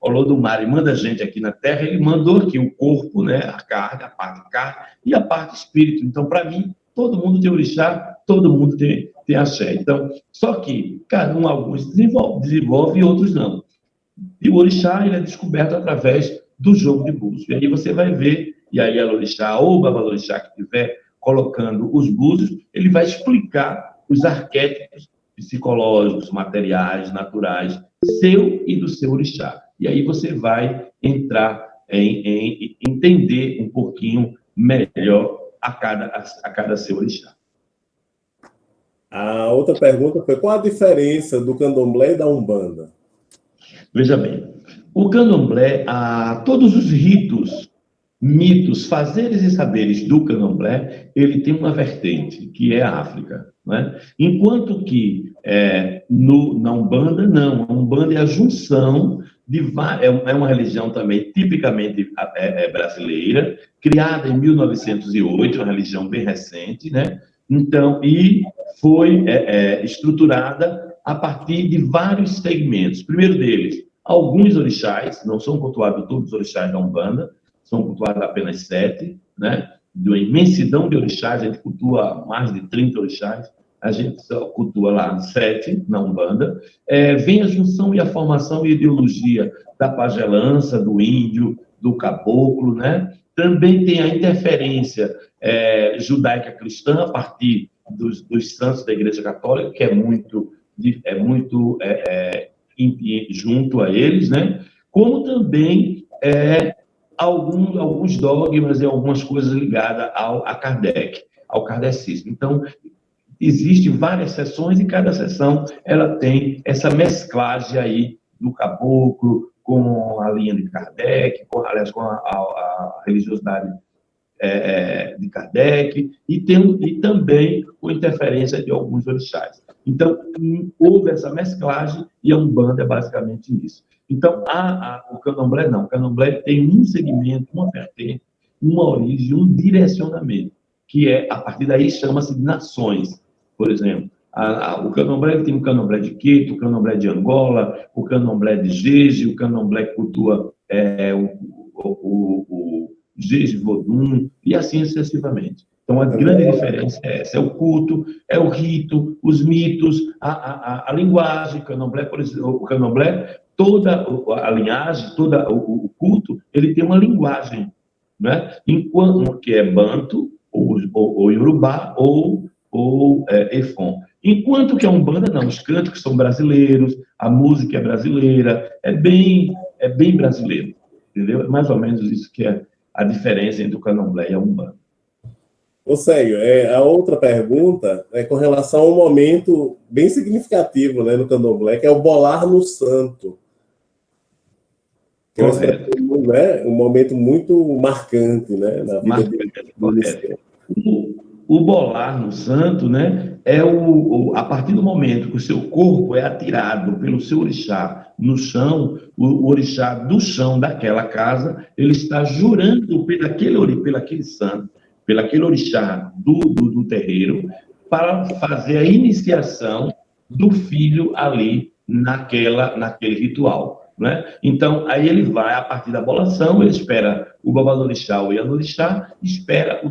Olodumare manda a gente aqui na Terra, ele mandou aqui o corpo, né? A carne, a parte carne e a parte espírito. Então, para mim, todo mundo tem orixá, todo mundo tem axé. Então, só que alguns desenvolve e outros não. E o orixá ele é descoberto através do jogo de búzios. E aí você vai ver, e aí a orixá ou o babalorixá que estiver colocando os búzios, ele vai explicar os arquétipos psicológicos, materiais, naturais, seu e do seu orixá. E aí você vai entrar em entender um pouquinho melhor a cada seu orixá. A outra pergunta foi, qual a diferença do Candomblé e da Umbanda? Veja bem, o Candomblé, todos os ritos, mitos, fazeres e saberes do Candomblé, ele tem uma vertente, que é a África, né? Enquanto que na Umbanda, não. A Umbanda é a junção é uma religião também tipicamente brasileira, criada em 1908, uma religião bem recente, né? Então, e foi estruturada a partir de vários segmentos. Primeiro deles, alguns orixás, não são cultuados todos os orixás da Umbanda, são cultuados apenas 7, né? De uma imensidão de orixás, a gente cultua mais de 30 orixás, a gente só cultua lá 7 na Umbanda. Vem a junção e a formação e a ideologia da pagelança, do índio, do caboclo, né? Também tem a interferência judaica cristã a partir dos santos da Igreja Católica, que é muito junto a eles, né? Como também alguns dogmas e algumas coisas ligadas a Kardec, ao kardecismo. Então, existem várias sessões e cada sessão ela tem essa mesclagem aí do caboclo, com a linha de Kardec, aliás, com a religiosidade de Kardec, e também com interferência de alguns orixás. Então, houve essa mesclagem e a Umbanda é basicamente isso. Então, o Candomblé não. O Candomblé tem um segmento, uma vertente, uma origem, um direcionamento, que a partir daí chama-se de nações. Por exemplo, o Candomblé tem o Candomblé de Quito, o Candomblé de Angola, o Candomblé de Jeje, o Candomblé que cultua o Jeje Vodun, e assim sucessivamente. Então, a grande diferença é essa: é o culto, é o rito, os mitos, a linguagem. O Candomblé, por exemplo, o Candomblé, toda a linhagem, todo o culto, ele tem uma linguagem, né? Enquanto que é Banto, ou Yorubá, ou Efon. Enquanto que a Umbanda, não, os cânticos são brasileiros, a música é brasileira, é bem brasileiro, entendeu? É mais ou menos isso que é a diferença entre o Candomblé e a Umbanda. Ô, Célio, a outra pergunta é com relação a um momento bem significativo, né, no Candomblé, que é o bolar no santo. Que é um momento muito marcante, né, na vida do iniciante. O bolar no santo, né, a partir do momento que o seu corpo é atirado pelo seu orixá no chão, o orixá do chão daquela casa, ele está jurando pelaquele santo, pelaquele orixá do terreiro, para fazer a iniciação do filho ali naquele ritual, né? Então, aí ele vai, a partir da bolação, ele espera o babalorixá ou Yanorixá, espera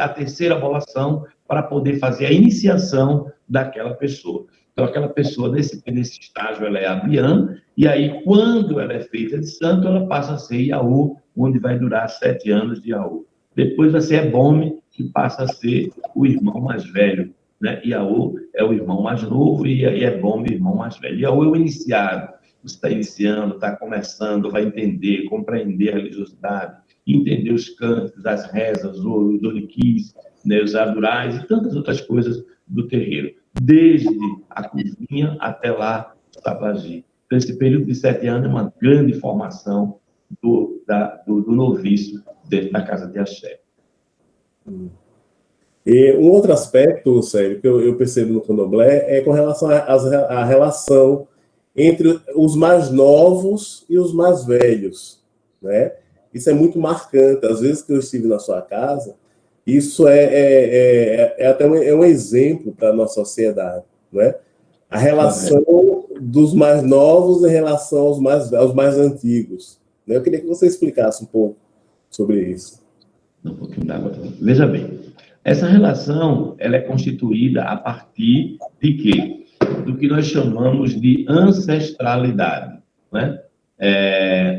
a terceira bolação para poder fazer a iniciação daquela pessoa. Então, aquela pessoa, nesse estágio, ela é abiã, e aí, quando ela é feita de santo, ela passa a ser Iaô, onde vai durar 7 anos de Iaô. Depois vai ser Ebome, que passa a ser o irmão mais velho, né? Iaô é o irmão mais novo e Ebome, o irmão mais velho. Iaô é o iniciado. Você está iniciando, está começando, vai entender, compreender a religiosidade, entender os cânticos, as rezas, os doriquis, né, os adurais e tantas outras coisas do terreiro, desde a cozinha até lá o tabagi. Então, esse período de 7 anos é uma grande formação do noviço dentro da casa de axé. E um outro aspecto, Célio, que eu percebo no Candomblé é com relação à relação entre os mais novos e os mais velhos, né? Isso é muito marcante. Às vezes que eu estive na sua casa, isso até um exemplo para a nossa sociedade, né? A relação dos mais novos em relação aos mais antigos. Eu queria que você explicasse um pouco sobre isso. Um pouquinho d'água. Veja bem, essa relação ela é constituída a partir de quê? Do que nós chamamos de ancestralidade, né?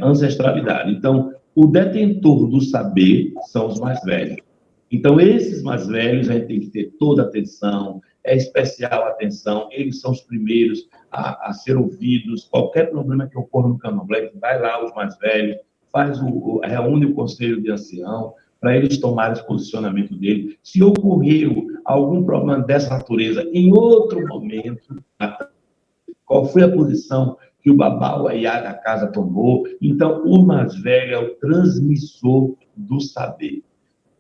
Ancestralidade. Então, o detentor do saber são os mais velhos. Então, esses mais velhos, a gente tem que ter toda a atenção, especial atenção, eles são os primeiros a ser ouvidos. Qualquer problema que ocorra no Candomblé, vai lá os mais velhos, reúne o conselho de ancião, para eles tomarem o posicionamento dele. Se ocorreu algum problema dessa natureza em outro momento, qual foi a posição que o babá ou a iá da casa tomou? Então, o mais velho é o transmissor do saber.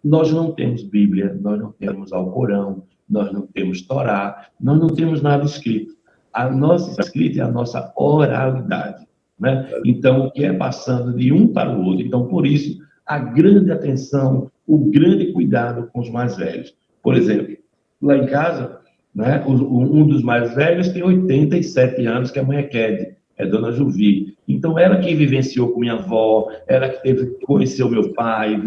Nós não temos Bíblia, nós não temos Alcorão, nós não temos Torá, nós não temos nada escrito. A nossa escrita é a nossa oralidade, né? Então, o que é passando de um para o outro. Então, por isso, a grande atenção, o grande cuidado com os mais velhos. Por exemplo, lá em casa, né, um dos mais velhos tem 87 anos, que é a mãe é Dona Juvi. Então, ela que vivenciou com minha avó, ela que conheceu meu pai,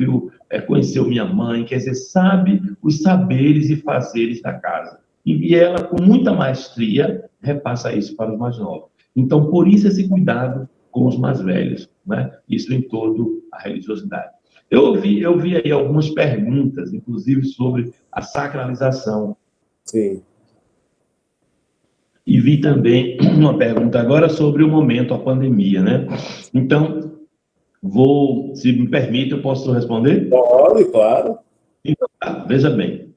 conheceu minha mãe, quer dizer, sabe os saberes e fazeres da casa. E ela, com muita maestria, repassa isso para os mais novos. Então, por isso esse cuidado com os mais velhos, né? Isso em toda a religiosidade. Eu ouvi aí algumas perguntas, inclusive sobre a sacralização. Sim. E vi também uma pergunta agora sobre o momento, a pandemia, né? Então, se me permite, eu posso responder? Pode, claro. Então, tá, veja bem.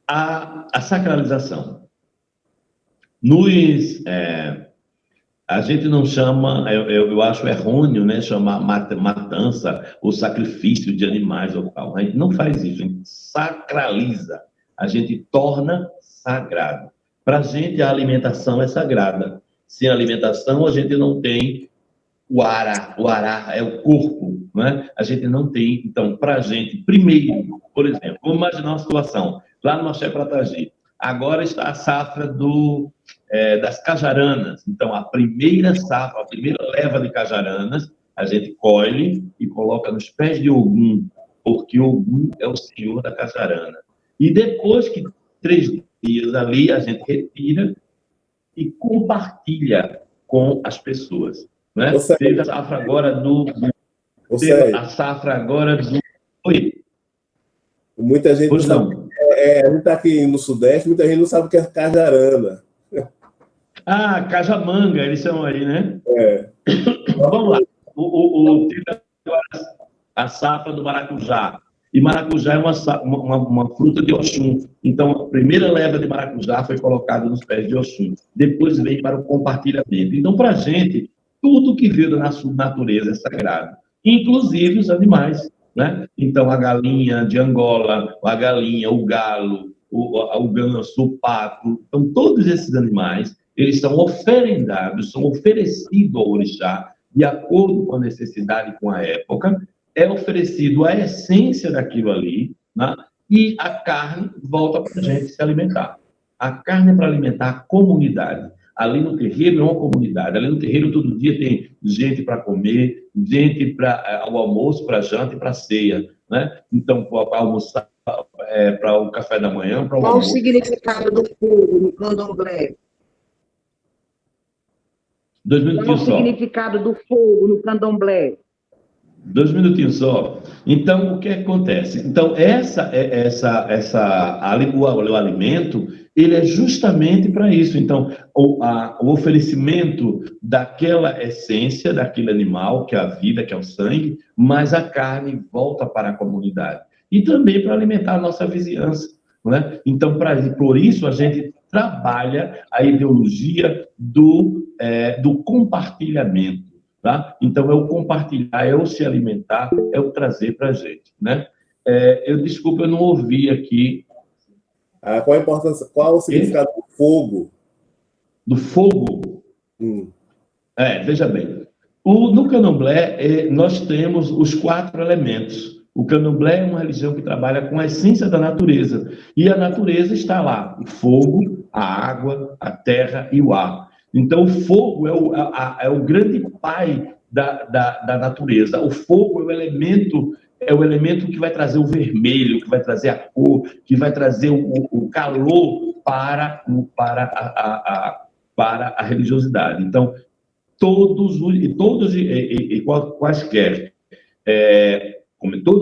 A sacralização. A gente não chama, eu acho errôneo, né, chamar matança ou sacrifício de animais ou tal. A gente não faz isso, a gente sacraliza, a gente torna sagrado. Para a gente, a alimentação é sagrada. Sem alimentação, a gente não tem o ará é o corpo, né? A gente não tem. Então, para a gente, primeiro, por exemplo, vamos imaginar uma situação, lá no Maché Pratagi, agora está a safra das cajaranas. Então, a primeira safra, a primeira leva de cajaranas, a gente colhe e coloca nos pés de Ogum, porque Ogum é o senhor da cajarana. E depois que 3 dias ali, a gente retira e compartilha com as pessoas. Né? Teve a safra agora a safra agora do... Oi? Muita gente não sabe. A gente está aqui no Sudeste, muita gente não sabe o que é cajarana. Ah, cajamanga, eles chamam aí, né? É. Vamos lá. Teve agora a safra do maracujá. E maracujá é uma fruta de Oxum. Então, a primeira leva de maracujá foi colocada nos pés de Oxum. Depois veio para o compartilhamento. Então, para a gente, tudo que veio da natureza é sagrado, inclusive os animais, né? Então, a galinha de Angola, a galinha, o galo, o ganso, o pato, então, todos esses animais, eles são oferendados, são oferecidos ao orixá, de acordo com a necessidade, com a época, é oferecido a essência daquilo ali, né? E a carne volta para a gente se alimentar. A carne é para alimentar a comunidade. Ali no terreiro é uma comunidade. Ali no terreiro todo dia tem gente para comer, gente para o almoço, para a janta e para a ceia, né? Então, para almoçar, para o café da manhã, para o almoço. Qual o significado do fogo no candomblé? 2 minutinhos só. Qual o significado do fogo no candomblé? 2 minutinhos só. Então, o que acontece? Então, o alimento, ele é justamente para isso. Então, o oferecimento daquela essência, daquele animal, que é a vida, que é o sangue, mas a carne volta para a comunidade. E também para alimentar a nossa vizinhança, né? Então, por isso, a gente trabalha a ideologia do compartilhamento. Tá? Então, é o compartilhar, é o se alimentar, é o trazer para a gente, né? Desculpa, eu não ouvi aqui. Qual a importância, qual o significado do fogo? Do fogo? Veja bem. No candomblé, nós temos os 4 elementos. O candomblé é uma religião que trabalha com a essência da natureza. E a natureza está lá: o fogo, a água, a terra e o ar. Então, o fogo é o grande pai da natureza. O fogo é o elemento que vai trazer o vermelho, que vai trazer a cor, que vai trazer o calor para a religiosidade. Então, todos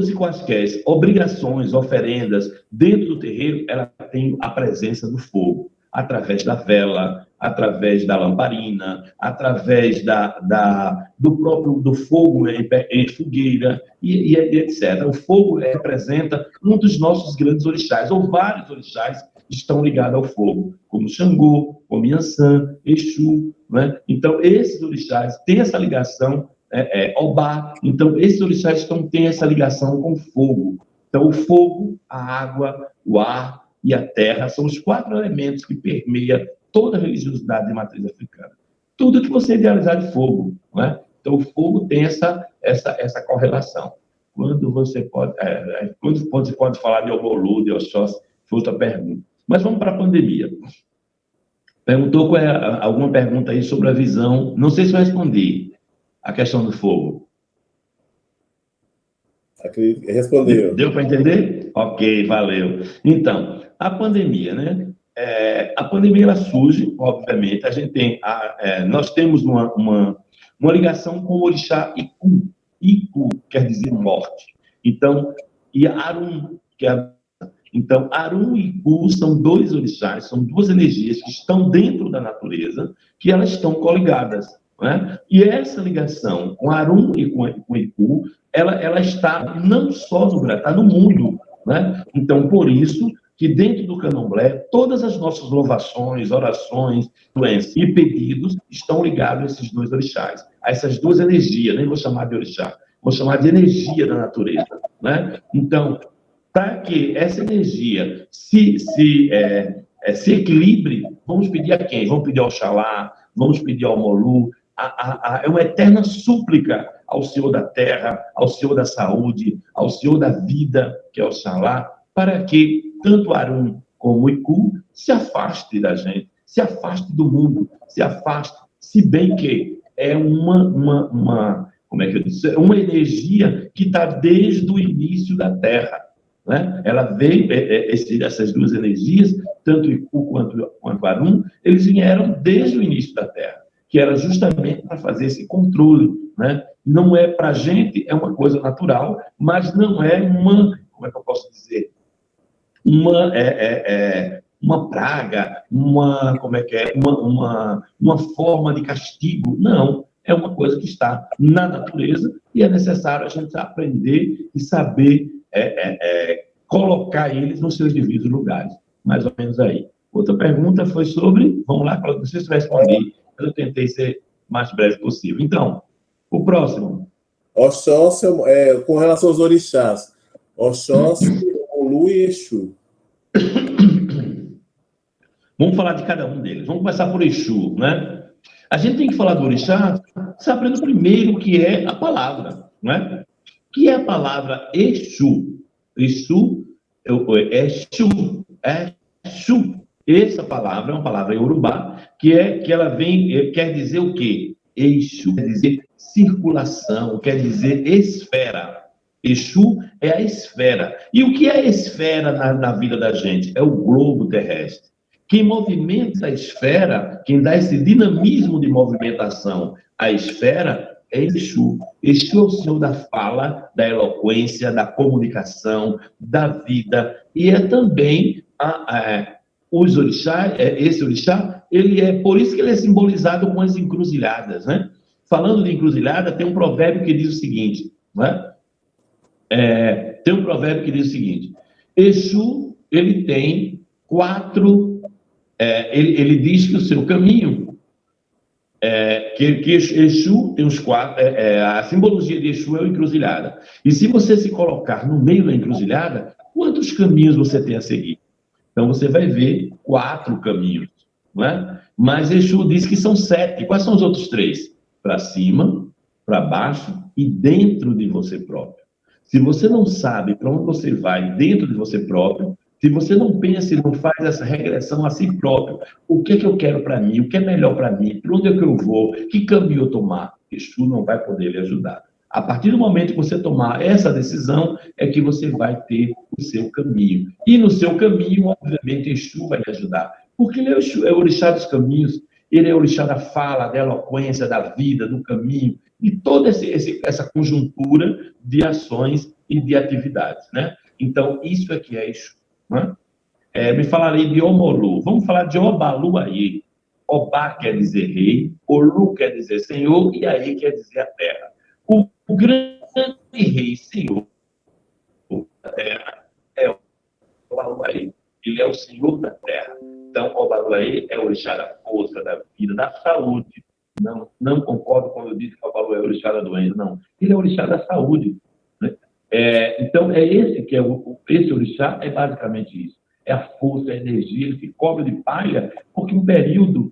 e quaisquer obrigações, oferendas dentro do terreiro, ela tem a presença do fogo, através da vela, através da lamparina, através do fogo em fogueira, e etc. O fogo representa um dos nossos grandes orixás, ou vários orixás estão ligados ao fogo, como Xangô, como Yansan, Exu, né? Então, esses orixás têm essa ligação, Obá, então, esses orixás têm essa ligação com o fogo. Então, o fogo, a água, o ar e a terra são os 4 elementos que permeiam toda a religiosidade de matriz africana. Tudo que você idealizar de fogo, não é? Então, o fogo tem essa correlação. Quando você pode falar de Obolu, de Oxóssi, foi outra pergunta. Mas vamos para a pandemia. Perguntou alguma pergunta aí sobre a visão. Não sei se eu respondi a questão do fogo. Respondeu. Deu para entender? Ok, valeu. Então, a pandemia, né? A pandemia, ela surge, obviamente, nós temos uma ligação com o orixá Iku. Iku quer dizer morte. Então, e Arum, então, Arum e Iku são 2 orixás, são 2 energias que estão dentro da natureza, que elas estão coligadas, né? E essa ligação com Arum e com Iku, ela está não só no Brasil, está no mundo, né? Então, por isso, que dentro do candomblé, todas as nossas louvações, orações, doenças e pedidos estão ligados a esses dois orixás, a essas duas energias, nem vou chamar de orixá, vou chamar de energia da natureza, né? Então, para que essa energia se equilibre, vamos pedir a quem? Vamos pedir ao Oxalá, vamos pedir ao Molu, é uma eterna súplica ao Senhor da terra, ao Senhor da saúde, ao Senhor da vida, que é o Oxalá, para que tanto Arum como o Iku se afaste da gente, se afaste do mundo, se afaste, se bem que é como é que eu disse? É uma energia que está desde o início da Terra, né? Ela veio, essas duas energias, tanto o Iku quanto o Arum, eles vieram desde o início da Terra, que era justamente para fazer esse controle, né? Não é para a gente, é uma coisa natural, mas não é como é que eu posso dizer? Uma praga, uma forma de castigo. Não, é uma coisa que está na natureza e é necessário a gente aprender e saber colocar eles nos seus devidos lugares. Mais ou menos aí. Outra pergunta foi sobre... Vamos lá, não sei se eu respondi, mas eu tentei ser o mais breve possível. Então, o próximo. Oxóssi, com relação aos orixás, Oxóssi, Olu e Exu. Vamos falar de cada um deles. Vamos começar por Exu, né? A gente tem que falar do orixá, sabendo primeiro o que é a palavra, né? O que é a palavra Exu? Exu é Exu. Essa palavra é uma palavra iorubá, que ela quer dizer o quê? Exu quer dizer circulação, quer dizer esfera. Exu é a esfera. E o que é a esfera na vida da gente? É o globo terrestre. Quem movimenta a esfera, quem dá esse dinamismo de movimentação à esfera, é Exu. Exu é o Senhor da fala, da eloquência, da comunicação, da vida. E é também os orixás, esse orixá, por isso que ele é simbolizado com as encruzilhadas, né? Falando de encruzilhada, tem um provérbio que diz o seguinte, né? Tem um provérbio que diz o seguinte: Exu, ele tem 4... ele diz que o seu caminho, que Exu tem os 4... a simbologia de Exu é a encruzilhada. E se você se colocar no meio da encruzilhada, quantos caminhos você tem a seguir? Então, você vai ver 4 caminhos, não é? Mas Exu diz que são 7. Quais são os outros 3? Para cima, para baixo e dentro de você próprio. Se você não sabe para onde você vai dentro de você próprio, se você não pensa e não faz essa regressão a si próprio, o que é que eu quero para mim, o que é melhor para mim, para onde é que eu vou, que caminho eu tomar, Exu não vai poder lhe ajudar. A partir do momento que você tomar essa decisão, é que você vai ter o seu caminho. E no seu caminho, obviamente, Exu vai lhe ajudar. Porque ele é o orixá dos caminhos, ele é o orixá da fala, da eloquência, da vida, do caminho, e toda essa conjuntura de ações e de atividades, né? Então, isso é que é Exu, né? Me falarei de Omolu. Vamos falar de Obalu Aie. Obá quer dizer rei, Olu quer dizer senhor, e Aie quer dizer a terra. O grande rei senhor da terra é o Obalu Aie. Ele é o senhor da terra. Então, Obalu Aie é o orixá da força, da vida, da saúde. Não concordo quando eu disse que o Obalu é o orixá da doença, não. Ele é o orixá da saúde, né? Então, esse orixá é basicamente isso. É a força, a energia, ele se cobre de palha, porque um período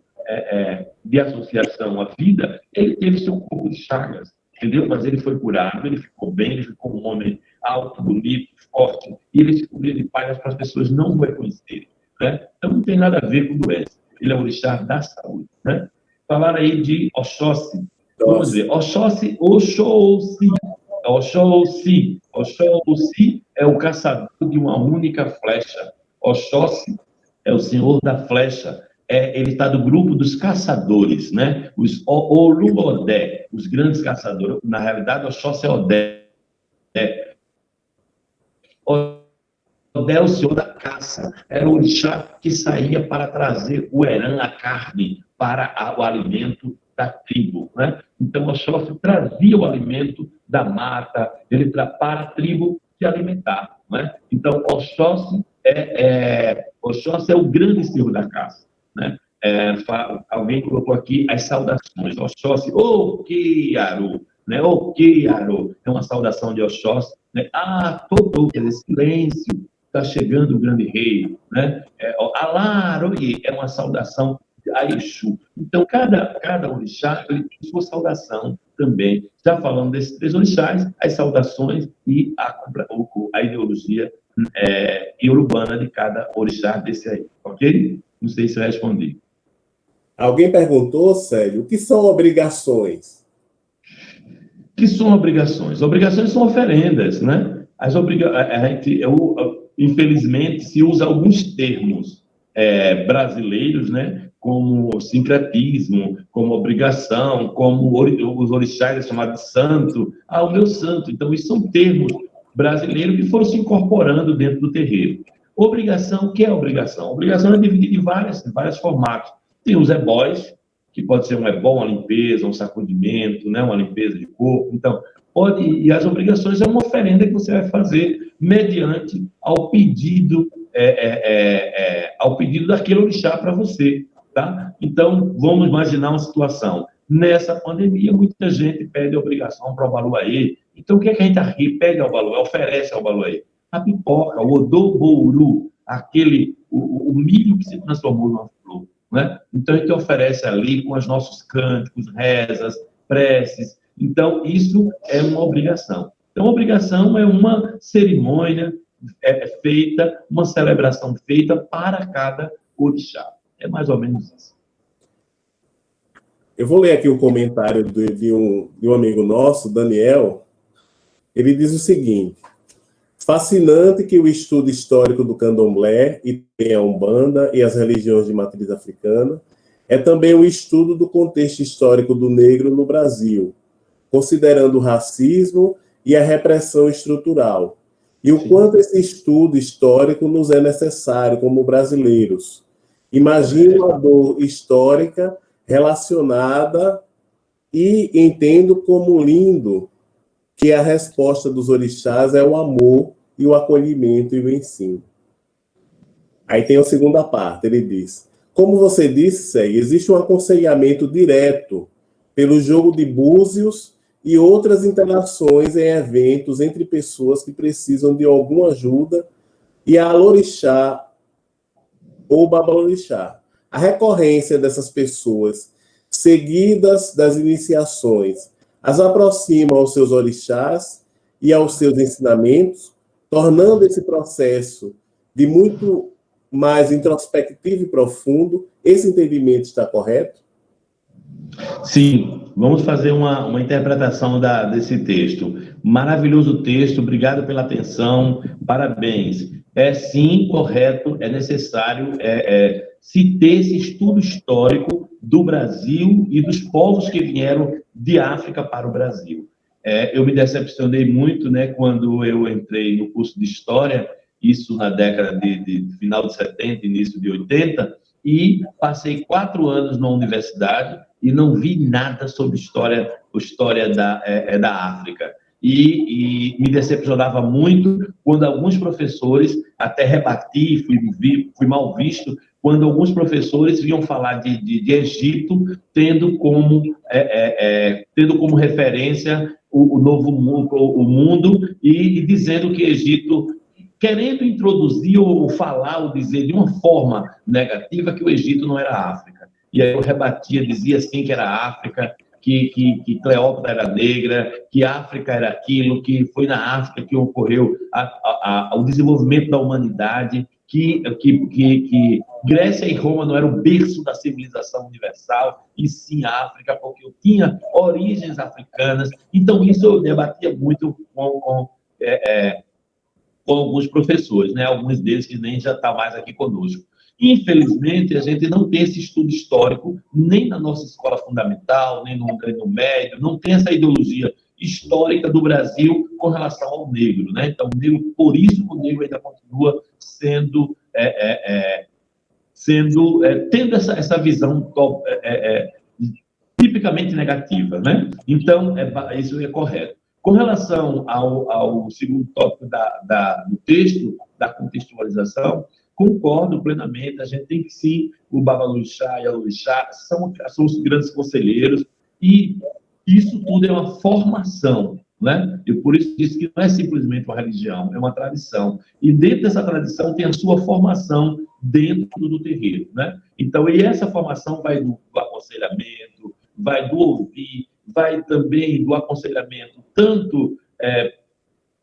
de associação à vida, ele teve seu corpo de chagas, entendeu? Mas ele foi curado, ele ficou bem, ele ficou um homem alto, bonito, forte, e ele se cobria de palhas para as pessoas não o reconhecerem, né? Então, não tem nada a ver com doença. Ele é o orixá da saúde, né? Falaram aí de Oxóssi. Vamos ver. Oxóssi, Oxóssi. Oxóssi. Oxóssi é o caçador de uma única flecha. Oxóssi é o senhor da flecha. Ele está do grupo dos caçadores, né? Os Olu-Odé, os grandes caçadores. Na realidade, Oxóssi é Odé. Odé é o senhor da caça. Era o orixá que saía para trazer o herã, a carne, para o alimento da tribo, né? Então, Oxóssi trazia o alimento da mata, para a tribo se alimentar, né? Então, Oxóssi Oxóssi é o grande senhor da caça, né? Alguém colocou aqui as saudações. Oxóssi, ô Kiaru, né? Ô Kiaru, é uma saudação de Oxóssi, né? Todo, quer dizer, silêncio, está chegando o grande rei, né? Alaroye é uma saudação a Exu. Então, cada orixá ele tem sua saudação também. Já falando desses 3 orixás, as saudações e a ideologia iorubana de cada orixá desse aí, ok? Não sei se eu respondi. Alguém perguntou, Célio, o que são obrigações? O que são obrigações? Obrigações são oferendas, né? Infelizmente, se usa alguns termos brasileiros, né? Como sincretismo, como obrigação, como os orixás chamados de santo. O meu santo. Então, isso são termos brasileiros que foram se incorporando dentro do terreiro. Obrigação, o que é obrigação? Obrigação é dividida em vários formatos. Tem os ebós, que pode ser um ebó, uma limpeza, um sacudimento, né? Uma limpeza de corpo. Então, e as obrigações é uma oferenda que você vai fazer mediante ao pedido daquele orixá para você, tá? Então, vamos imaginar uma situação. Nessa pandemia, muita gente pede obrigação para o Obaluayê. Então, o que é que a gente pede ao Obaluayê, oferece ao Obaluayê? A pipoca, o odobouru, o milho que se transformou numa flor, né? Então, a gente oferece ali com os nossos cânticos, rezas, preces. Então, isso é uma obrigação. Então, a obrigação é uma cerimônia feita, uma celebração feita para cada orixá. É mais ou menos isso. Eu vou ler aqui o comentário de um amigo nosso, Daniel. Ele diz o seguinte: fascinante que o estudo histórico do candomblé e a Umbanda e as religiões de matriz africana é também o estudo do contexto histórico do negro no Brasil, considerando o racismo e a repressão estrutural, e o quanto esse estudo histórico nos é necessário como brasileiros. Imagino a dor histórica relacionada e entendo como lindo que a resposta dos orixás é o amor e o acolhimento e o ensino. Aí tem a segunda parte, ele diz: como você disse, Sei, existe um aconselhamento direto pelo jogo de búzios e outras interações em eventos entre pessoas que precisam de alguma ajuda e a alorixá ou babalorixá. A recorrência dessas pessoas, seguidas das iniciações, as aproxima aos seus orixás e aos seus ensinamentos, tornando esse processo de muito mais introspectivo e profundo. Esse entendimento está correto? Sim, vamos fazer uma interpretação desse texto. Maravilhoso texto, obrigado pela atenção, parabéns. É sim, correto, é necessário se ter esse estudo histórico do Brasil e dos povos que vieram de África para o Brasil. Eu me decepcionei muito, né, quando eu entrei no curso de História, isso na década de final de 70, início de 80, e passei 4 anos na universidade e não vi nada sobre história da África. E me decepcionava muito quando alguns professores, até rebati, fui mal visto, quando alguns professores vinham falar de Egito, tendo como referência o novo mundo, o mundo, e dizendo que Egito, querendo introduzir ou falar ou dizer de uma forma negativa que o Egito não era África. E aí eu rebatia, dizia assim que era África, que Cleópatra era negra, que África era aquilo, que foi na África que ocorreu o desenvolvimento da humanidade, que Grécia e Roma não eram o berço da civilização universal, e sim a África, porque eu tinha origens africanas. Então, isso eu debatia muito com alguns professores, né? Alguns deles que nem já estão mais aqui conosco. Infelizmente, a gente não tem esse estudo histórico, nem na nossa escola fundamental, nem no ensino médio, não tem essa ideologia histórica do Brasil com relação ao negro, né? Então, por isso o negro ainda continua tendo essa visão tipicamente negativa, né? Então, isso é correto. Com relação ao segundo tópico do texto, da contextualização, concordo plenamente, a gente tem que sim, o Babalorixá e a Orixá são os grandes conselheiros, e isso tudo é uma formação, né? Eu por isso disse que não é simplesmente uma religião, é uma tradição. E dentro dessa tradição tem a sua formação dentro do terreiro, né? Então, e essa formação vai do aconselhamento, vai do ouvir, vai também do aconselhamento tanto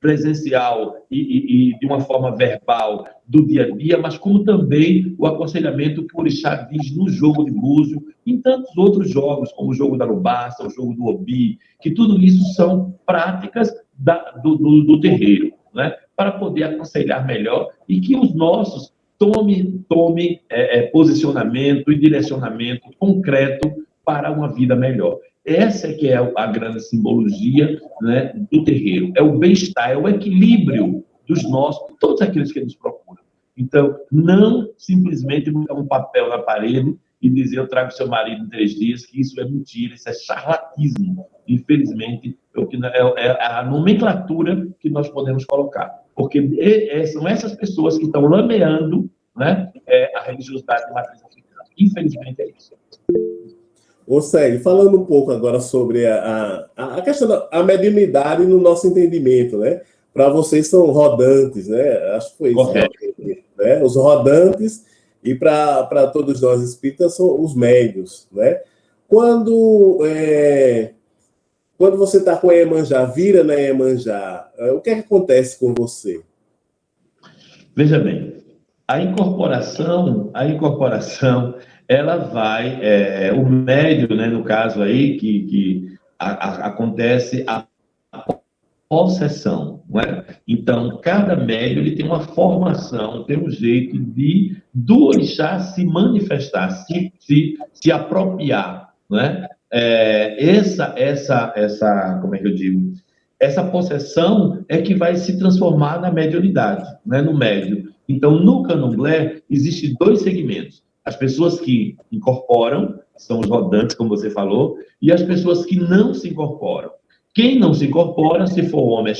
presencial e de uma forma verbal do dia a dia, mas como também o aconselhamento que o Orixá diz no jogo de búzio, em tantos outros jogos, como o jogo da Lubaça, o jogo do Obi, que tudo isso são práticas do terreiro, né? Para poder aconselhar melhor e que os nossos tomem posicionamento e direcionamento concreto para uma vida melhor. Essa é que é a grande simbologia, né, do terreiro. É o bem-estar, é o equilíbrio dos nossos, de todos aqueles que nos procuram. Então, não simplesmente botar um papel na parede e dizer eu trago seu marido em 3 dias, que isso é mentira, isso é charlatismo. Infelizmente, é a nomenclatura que nós podemos colocar. Porque são essas pessoas que estão lameando, né, a religiosidade de matriz africana. Infelizmente, é isso. Ô, Célio, falando um pouco agora sobre a questão da mediunidade no nosso entendimento, né? Para vocês são rodantes, né? Acho que foi isso. Né? Os rodantes, e para todos nós espíritas são os médios, né? Quando você está com a Iemanjá, vira na Iemanjá, o que é que acontece com você? Veja bem, a incorporação, ela vai, o médio, né, no caso aí, que acontece a possessão, não é? Então, cada médio ele tem uma formação, tem um jeito do orixá se manifestar, se apropriar, não é? Como é que eu digo? Essa possessão é que vai se transformar na mediunidade, né, no médio. Então, no candomblé, existem 2 segmentos. As pessoas que incorporam, são os rodantes, como você falou, e as pessoas que não se incorporam. Quem não se incorpora, se for homem,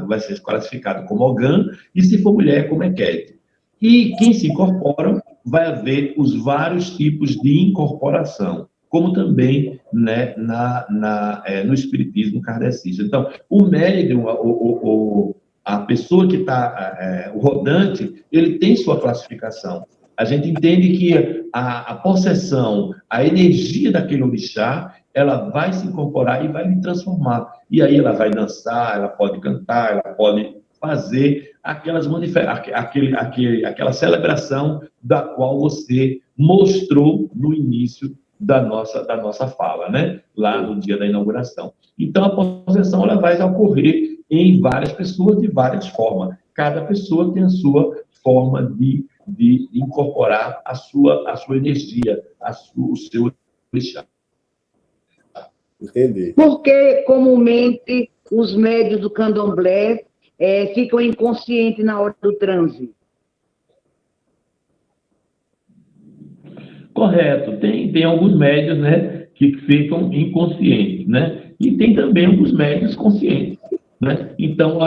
vai ser classificado como Ogã, e se for mulher, como Ekete. E quem se incorpora, vai haver os vários tipos de incorporação, como também, né, no espiritismo kardecista. Então, o médium, a pessoa que está, o rodante, ele tem sua classificação. A gente entende que a possessão, a energia daquele orixá, ela vai se incorporar e vai lhe transformar. E aí ela vai dançar, ela pode cantar, ela pode fazer aquela celebração da qual você mostrou no início da nossa fala, né? Lá no dia da inauguração. Então, a possessão ela vai ocorrer em várias pessoas de várias formas. Cada pessoa tem a sua forma de incorporar a sua energia, o seu orixá. Entendi. Porque, comumente, os médios do candomblé ficam inconscientes na hora do transe? Correto. Tem alguns médios, né, que ficam inconscientes, né? E tem também alguns médios conscientes, né? Então,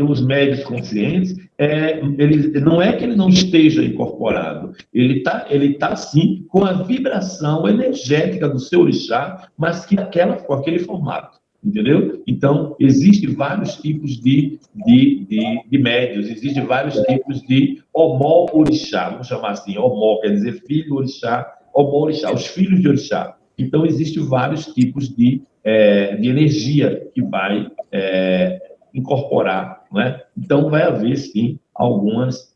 os médios conscientes, não é que ele não esteja incorporado, ele tá sim com a vibração energética do seu orixá, mas com aquele formato, entendeu? Então, existem vários tipos de médios, existem vários tipos de omó-orixá, vamos chamar assim, omó quer dizer filho-orixá, omó-orixá, os filhos de orixá. Então, existem vários tipos de energia que vai incorporar, não é? Então, vai haver, sim, algumas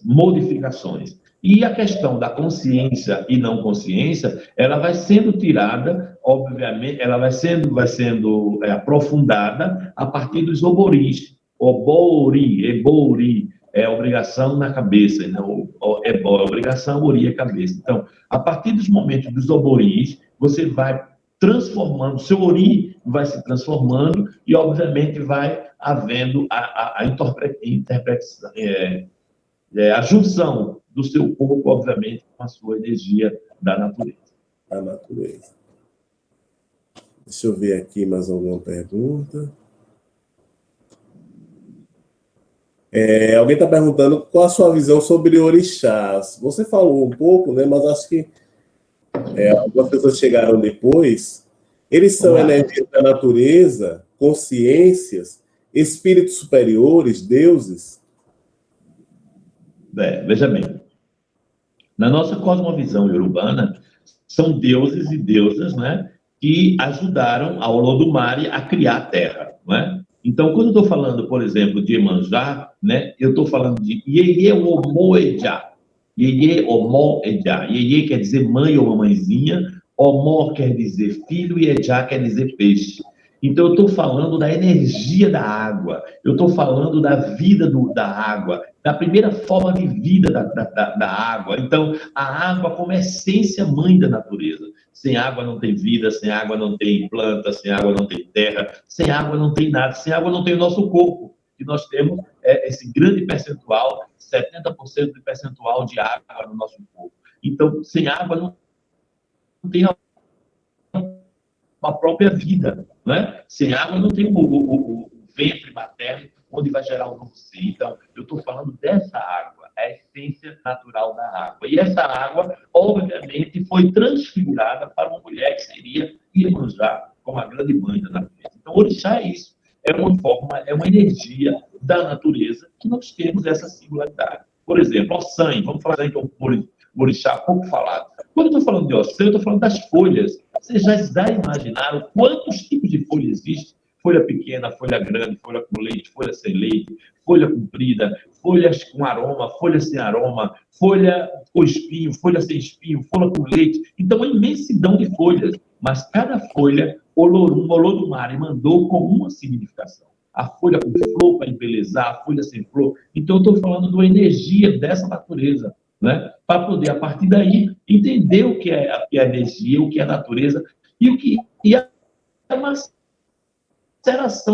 modificações. E a questão da consciência e não consciência, ela vai sendo tirada, obviamente, ela vai sendo aprofundada a partir dos oboris. Ebori, é obrigação na cabeça, não, é obrigação, ori é cabeça. Então, a partir dos momentos dos oboris, você vai transformando, seu ori vai se transformando e, obviamente, vai havendo a junção do seu corpo, obviamente, com a sua energia da natureza. A natureza. Deixa eu ver aqui mais alguma pergunta. Alguém está perguntando qual a sua visão sobre orixás. Você falou um pouco, né? Mas acho que algumas pessoas chegaram depois. Eles são energias da natureza, consciências, espíritos superiores, deuses? Veja bem, na nossa cosmovisão iorubana, são deuses e deusas, né, que ajudaram a Olodumare a criar a Terra, né? Então, quando eu estou falando, por exemplo, de Iemanjá, né, eu estou falando de Yeye Omoejá. Yeye Omoejá. Yeye quer dizer mãe ou mamãezinha, Omo quer dizer filho e Ejá quer dizer peixe. Então, eu estou falando da energia da água, eu estou falando da vida da água, da primeira forma de vida da água. Então, a água como essência mãe da natureza. Sem água não tem vida, sem água não tem planta, sem água não tem terra, sem água não tem nada, sem água não tem o nosso corpo. E nós temos esse grande percentual, 70% de percentual de água no nosso corpo. Então, sem água não tem a própria vida, né? Sem água não tem o ventre materno onde vai gerar um novo ser. Então, eu estou falando dessa água, a essência natural da água. E essa água, obviamente, foi transfigurada para uma mulher que seria Iemanjá, como a grande mãe da natureza. Então, orixá é isso. É uma forma, é uma energia da natureza que nós temos essa singularidade. Por exemplo, Ossan, vamos falar então um orixá pouco falado. Quando eu estou falando de Ossan, eu estou falando das folhas. Vocês já imaginaram quantos tipos de folha existem? Folha pequena, folha grande, folha com leite, folha sem leite, folha comprida, folhas com aroma, folha sem aroma, folha com espinho, folha sem espinho, folha com leite. Então, uma imensidão de folhas. Mas cada folha, Olodumare mandou com uma significação. A folha com flor para embelezar, a folha sem flor. Então, eu estou falando de uma energia dessa natureza, né? Para poder, a partir daí, entender o que é a energia, o que é a natureza e a maceração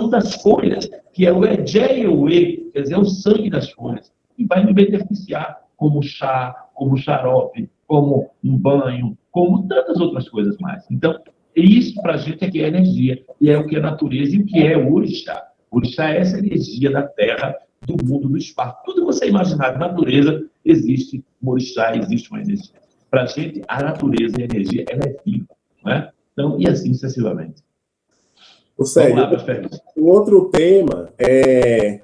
das folhas, que é o Ejé-Ewe, quer dizer, o sangue das folhas, que vai me beneficiar como chá, como xarope, como um banho, como tantas outras coisas mais. Então, isso para a gente é que é energia, e é o que é natureza e o que é o orixá. O orixá é essa energia da terra, do mundo, do espaço. Tudo que você imaginar de natureza, existe um orixá, existe uma energia. Para a gente, a natureza e a energia, ela é viva, né? Então, e assim sucessivamente. Um outro tema é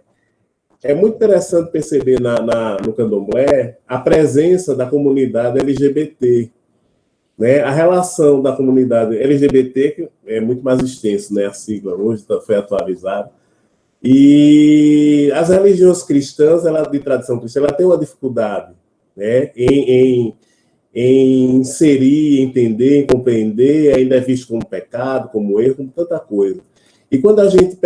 muito interessante perceber no candomblé a presença da comunidade LGBT, né? A relação da comunidade LGBT, que é muito mais extenso, né? A sigla hoje foi atualizada. E as religiões cristãs, de tradição cristã, ela tem uma dificuldade, né? em inserir, entender, em compreender, ainda é visto como pecado, como erro, como tanta coisa. E quando a gente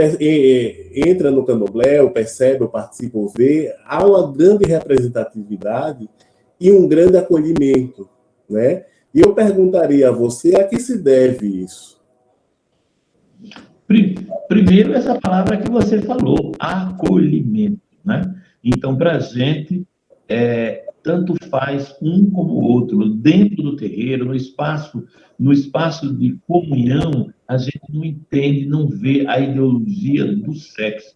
entra no candomblé, ou percebe, ou participa, ou vê, há uma grande representatividade e um grande acolhimento, né? E eu perguntaria a você, a que se deve isso? Primeiro, essa palavra que você falou, acolhimento, né? Então, para a gente, tanto faz um como o outro, dentro do terreiro, no espaço de comunhão, a gente não entende, não vê a ideologia do sexo,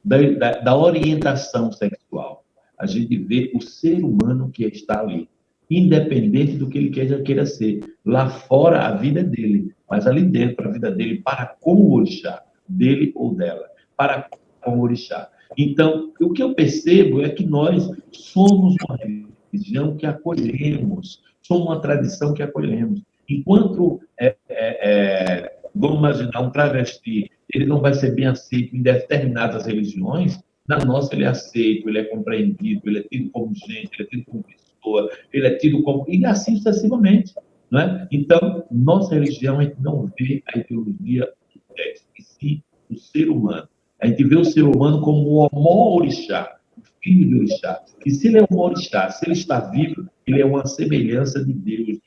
da orientação sexual. A gente vê o ser humano que está ali, independente do que ele queira ser. Lá fora, a vida é dele, mas ali dentro, a vida dele para com o orixá, dele ou dela, para com o orixá. Então, o que eu percebo é que nós somos uma religião que acolhemos, somos uma tradição que acolhemos. Enquanto, vamos imaginar, um travesti, ele não vai ser bem aceito em determinadas religiões, na nossa ele é aceito, ele é compreendido, ele é tido como gente, ele é tido como pessoa, ele é tido como... E assim sucessivamente, não é? Então, nossa religião, a gente não vê a ideologia do texto, e sim o ser humano. A gente vê o ser humano como o Omó-Orixá, o filho de Orixá. E se ele é um Orixá, se ele está vivo, ele é uma semelhança de Deus, de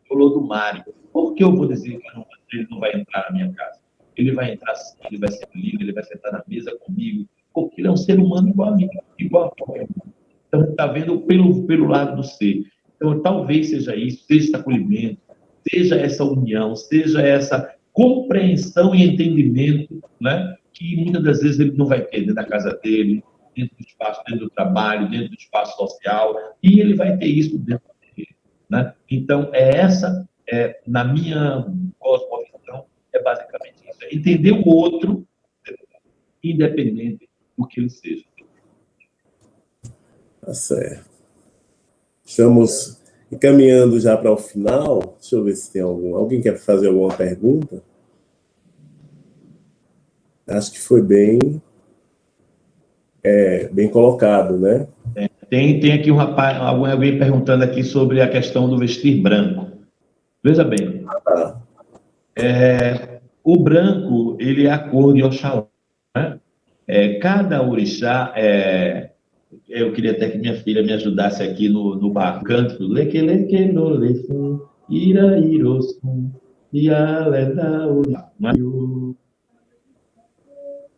Olodumare. Por que eu vou dizer que ele não vai entrar na minha casa? Ele vai entrar sim, ele vai ser livre, ele vai sentar na mesa comigo, porque ele é um ser humano igual a mim, igual a qualquer um. Então, está vendo pelo lado do ser. Então, talvez seja isso, seja esse acolhimento, seja essa união, seja essa compreensão e entendimento, né, que muitas das vezes ele não vai ter dentro da casa dele, dentro do espaço, dentro do trabalho, dentro do espaço social, e ele vai ter isso dentro dele, né? Então, na minha cosmovisão, é basicamente isso. É entender o outro, independente do que ele seja. Tá certo. Estamos encaminhando já para o final. Deixa eu ver se tem alguém quer fazer alguma pergunta. Acho que foi bem colocado, né? Tem aqui um rapaz, alguém perguntando aqui sobre a questão do vestir branco. Veja bem, o branco, ele é a cor de Oxalá, né? Cada orixá, eu queria até que minha filha me ajudasse aqui no cântico. Leque, leque, no lefum, ira, irosum, ialeda, orimaio,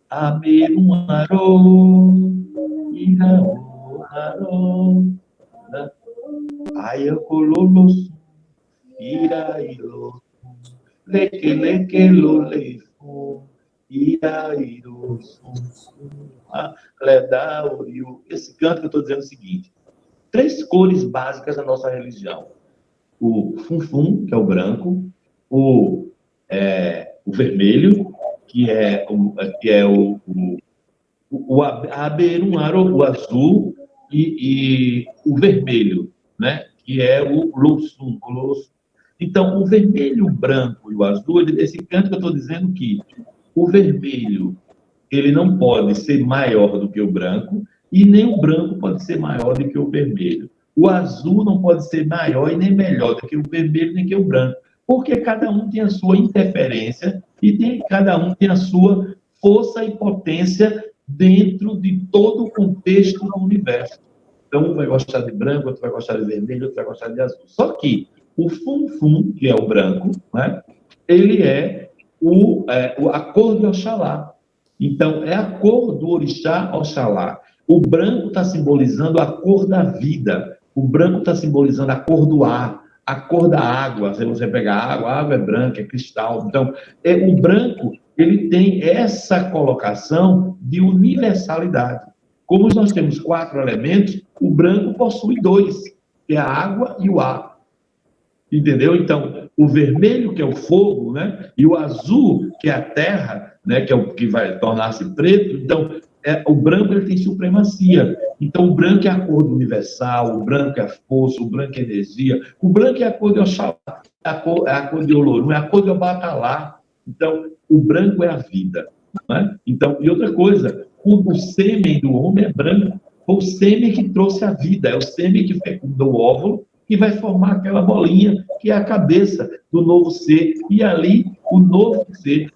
amerum, arô, ira, arô, ayacololosum, ira, irosum, leque, leque, lo, lefum, ira, irosum, esse canto que eu estou dizendo é o seguinte: 3 cores básicas da nossa religião: o funfum, que é o branco, o vermelho, que é o aberunaro, o azul, e o vermelho, né, que é o lossum. Então, o vermelho, o branco e o azul, esse canto que eu estou dizendo que o vermelho, ele não pode ser maior do que o branco, e nem o branco pode ser maior do que o vermelho. O azul não pode ser maior e nem melhor do que o vermelho, nem que o branco, porque cada um tem a sua interferência e cada um tem a sua força e potência dentro de todo o contexto do universo. Então, um vai gostar de branco, outro vai gostar de vermelho, outro vai gostar de azul. Só que o funfum, que é o branco, né, ele é a cor de Oxalá. Então, é a cor do orixá Oxalá. O branco está simbolizando a cor da vida. O branco está simbolizando a cor do ar, a cor da água. Se você pegar a água é branca, é cristal. Então, o branco, ele tem essa colocação de universalidade. Como nós temos 4 elementos, o branco possui 2, que é a água e o ar. Entendeu? Então, o vermelho, que é o fogo, né? E o azul, que é a terra, né? Que é o que vai tornar-se preto. Então, o branco, ele tem supremacia. Então, o branco é a cor do universal, o branco é a força, o branco é a energia, o branco é a cor de Oxalá, é a cor de Olorum, é a cor de Obatalá. Então, o branco é a vida, né? Então, e outra coisa, o sêmen do homem é branco. Foi o sêmen que trouxe a vida, é o sêmen que fecundou o óvulo, que vai formar aquela bolinha, que é a cabeça do novo ser. E ali, o novo ser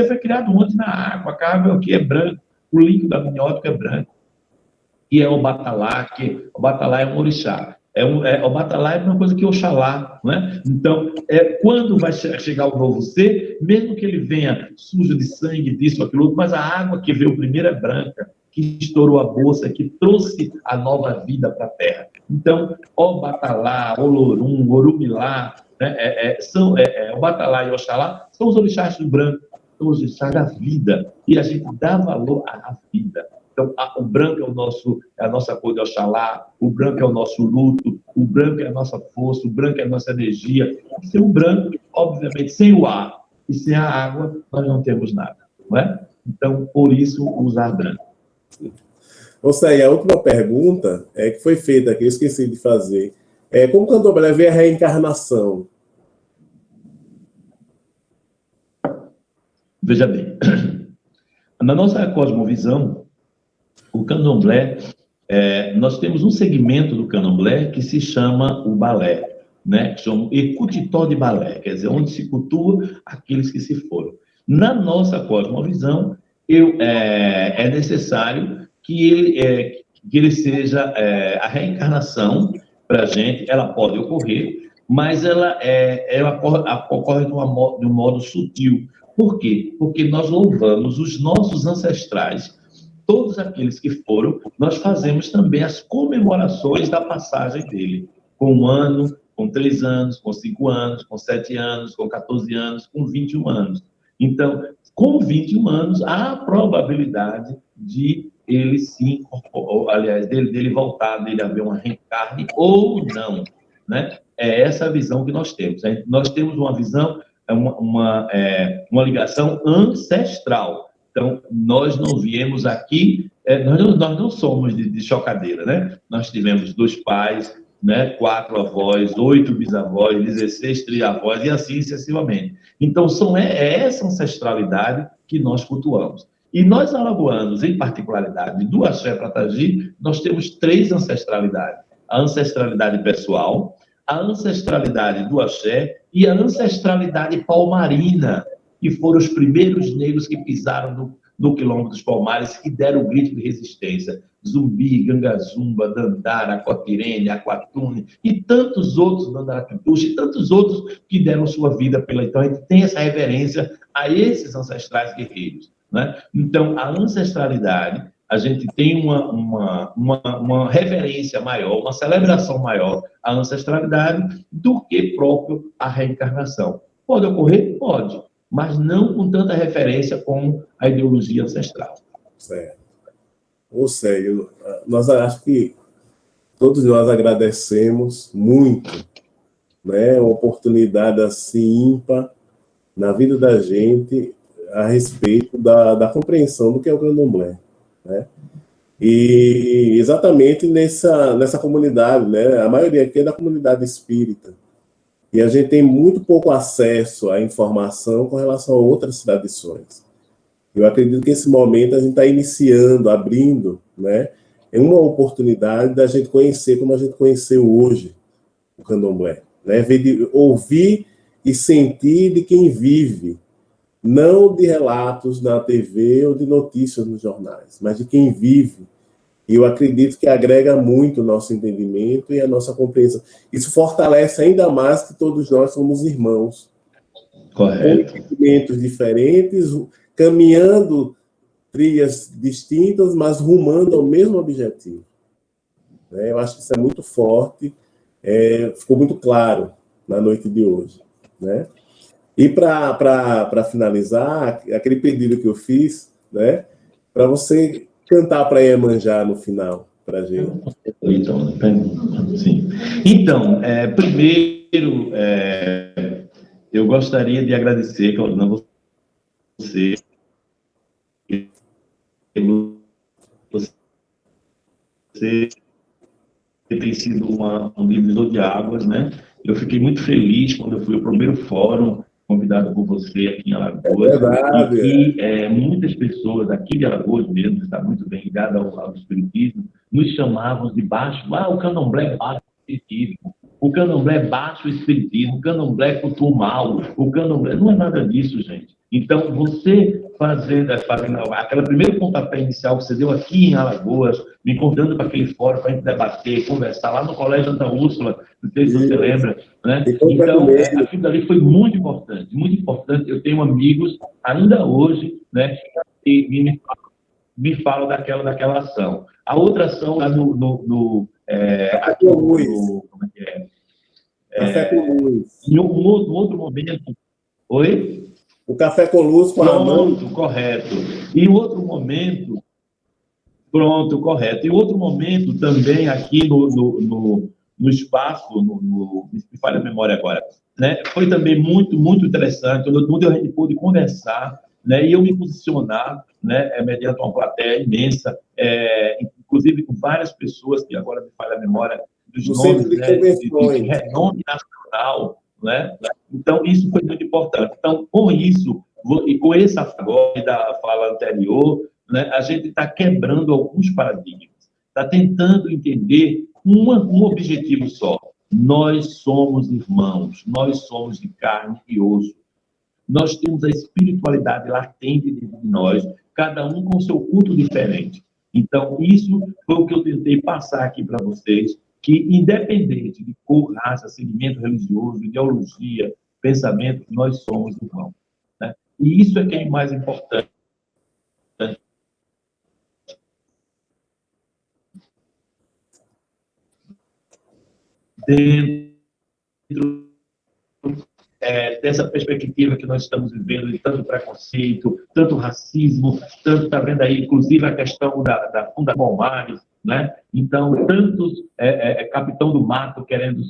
foi criado onde? Na água. A água é o que? É branco. O líquido amniótico é branco. E é o Obatalá, que o Obatalá é um orixá. O Obatalá é uma coisa que Oxalá, né? Então, quando vai chegar o novo ser, mesmo que ele venha sujo de sangue, disso, aquilo outro, mas a água que veio primeiro é branca, que estourou a bolsa, que trouxe a nova vida para a Terra. Então, Obatalá, Olorum, Orumilá, né, Obatalá e Oxalá são os orixás do branco, são os orixás da vida, e a gente dá valor à vida. Então, o branco é a nossa cor de Oxalá, o branco é o nosso luto, o branco é a nossa força, o branco é a nossa energia. Sem o branco, obviamente, sem o ar e sem a água, nós não temos nada, não é? Então, por isso, usar branco. Aí, a última pergunta que foi feita aqui, eu esqueci de fazer. Como o Candomblé vê a reencarnação? Veja bem, na nossa cosmovisão, o Candomblé, nós temos um segmento do Candomblé que se chama o balé, né? Que chama Ecutitó de balé, quer dizer, onde se cultua aqueles que se foram. Na nossa cosmovisão, é necessário que ele seja a reencarnação para a gente. Ela pode ocorrer, mas ela ocorre de um modo sutil. Por quê? Porque nós louvamos os nossos ancestrais, todos aqueles que foram. Nós fazemos também as comemorações da passagem dele, com um ano, com 3 anos, com 5 anos, com 7 anos, com 14 anos, com 21 anos. Então, com 21 anos, há a probabilidade de ele se incorporar, aliás, dele voltar, dele haver uma reencarne ou não, né? É essa a visão que nós temos. Nós temos uma visão, uma ligação ancestral. Então, nós não viemos aqui, nós não somos de chocadeira, né? Nós tivemos 2 pais, né? 4 avós, 8 bisavós, 16 trisavós e assim sucessivamente. Então, é essa ancestralidade que nós cultuamos. E nós, alagoanos, em particularidade, do Axé Pratagi, nós temos 3 ancestralidades. A ancestralidade pessoal, a ancestralidade do Axé e a ancestralidade palmarina, que foram os primeiros negros que pisaram no Quilombo dos Palmares, que deram o grito de resistência. Zumbi, Gangazumba, Dandara, Aquapirene, Aquatune e tantos outros, Dandarapituxa, e tantos outros que deram sua vida pela... Então, a gente tem essa reverência a esses ancestrais guerreiros, né? Então, a ancestralidade, a gente tem uma reverência maior, uma celebração maior à ancestralidade do que próprio a reencarnação. Pode ocorrer? Pode, mas não com tanta referência como a ideologia ancestral. Certo. Ou seja, nós acho que todos nós agradecemos muito, né, uma oportunidade assim ímpar na vida da gente a respeito da compreensão do que é o candomblé, né? E exatamente nessa comunidade, né, a maioria aqui é da comunidade espírita, e a gente tem muito pouco acesso à informação com relação a outras tradições. Eu acredito que esse momento a gente está iniciando, abrindo, né, uma oportunidade da gente conhecer como a gente conheceu hoje o candomblé, né, ouvir e sentir de quem vive, não de relatos na TV ou de notícias nos jornais, mas de quem vive. E eu acredito que agrega muito o nosso entendimento e a nossa compreensão. Isso fortalece ainda mais que todos nós somos irmãos. Correto. Com entendimentos diferentes, caminhando trilhas distintas, mas rumando ao mesmo objetivo. Eu acho que isso é muito forte, ficou muito claro na noite de hoje, né? E para finalizar, aquele pedido que eu fiz, né, para você cantar para Iemanjá no final, para a gente. Então, primeiro, eu gostaria de agradecer, Claudina, você tem sido um divisor de águas, né? Eu fiquei muito feliz quando eu fui ao primeiro fórum convidado por você aqui em Alagoas. É verdade. E muitas pessoas aqui de Alagoas mesmo, que está muito bem ligada ao espiritismo, nos chamavam de baixo, o candomblé é baixo o espiritismo, o candomblé é baixo o espiritismo, o candomblé é cultua mal, o candomblé... Não é nada disso, gente. Então, você fazendo aquela primeira pontapé inicial que você deu aqui em Alagoas, me convidando para aquele fórum para a gente debater, conversar lá no Colégio Santa Úrsula, não sei se você lembra, né? Então, aquilo dali foi muito importante, muito importante. Eu tenho amigos, ainda hoje, né, que me falam daquela ação. A outra ação lá Café com Luz. Como é que é? Café com Luz. Em um outro momento... Oi? O Café com Luz com a mão. Pronto, correto. E outro momento... Pronto, correto. E outro momento também aqui no espaço, me falha a memória agora, né? Foi também muito, muito interessante, onde a gente pôde conversar, né? E eu me posicionar, né? Mediante uma plateia imensa, inclusive com várias pessoas, que agora me falha a memória, dos nomes, né? De renome nacional, né? Então, isso foi muito importante. Então, com isso, e com essa agora da fala anterior, né, a gente está quebrando alguns paradigmas, está tentando entender um objetivo só. Nós somos irmãos, nós somos de carne e osso. Nós temos a espiritualidade latente dentro de nós, cada um com seu culto diferente. Então, isso foi o que eu tentei passar aqui para vocês, que independente de cor, raça, segmento religioso, ideologia, pensamento, nós somos irmãos, né? E isso é que é mais importante. Dentro dessa perspectiva que nós estamos vivendo de tanto preconceito, tanto racismo, tanto, está vendo aí, inclusive a questão da Funda Palmares, né? Então, tantos capitão do mato querendo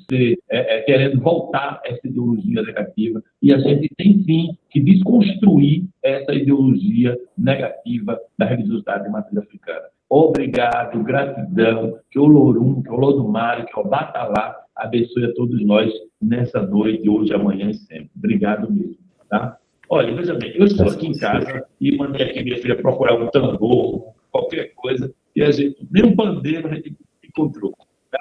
voltar essa ideologia negativa, e a gente tem sim que desconstruir essa ideologia negativa da religiosidade de matriz africana. Obrigado, gratidão, que o Lorum, que o Lodumare, que o Batalá abençoe a todos nós nessa noite, hoje, amanhã e sempre. Obrigado mesmo, tá? Olha, veja bem, eu estou aqui em casa e mandei aqui minha filha procurar um tambor, qualquer coisa, e a gente, nem um pandeiro a gente encontrou, tá?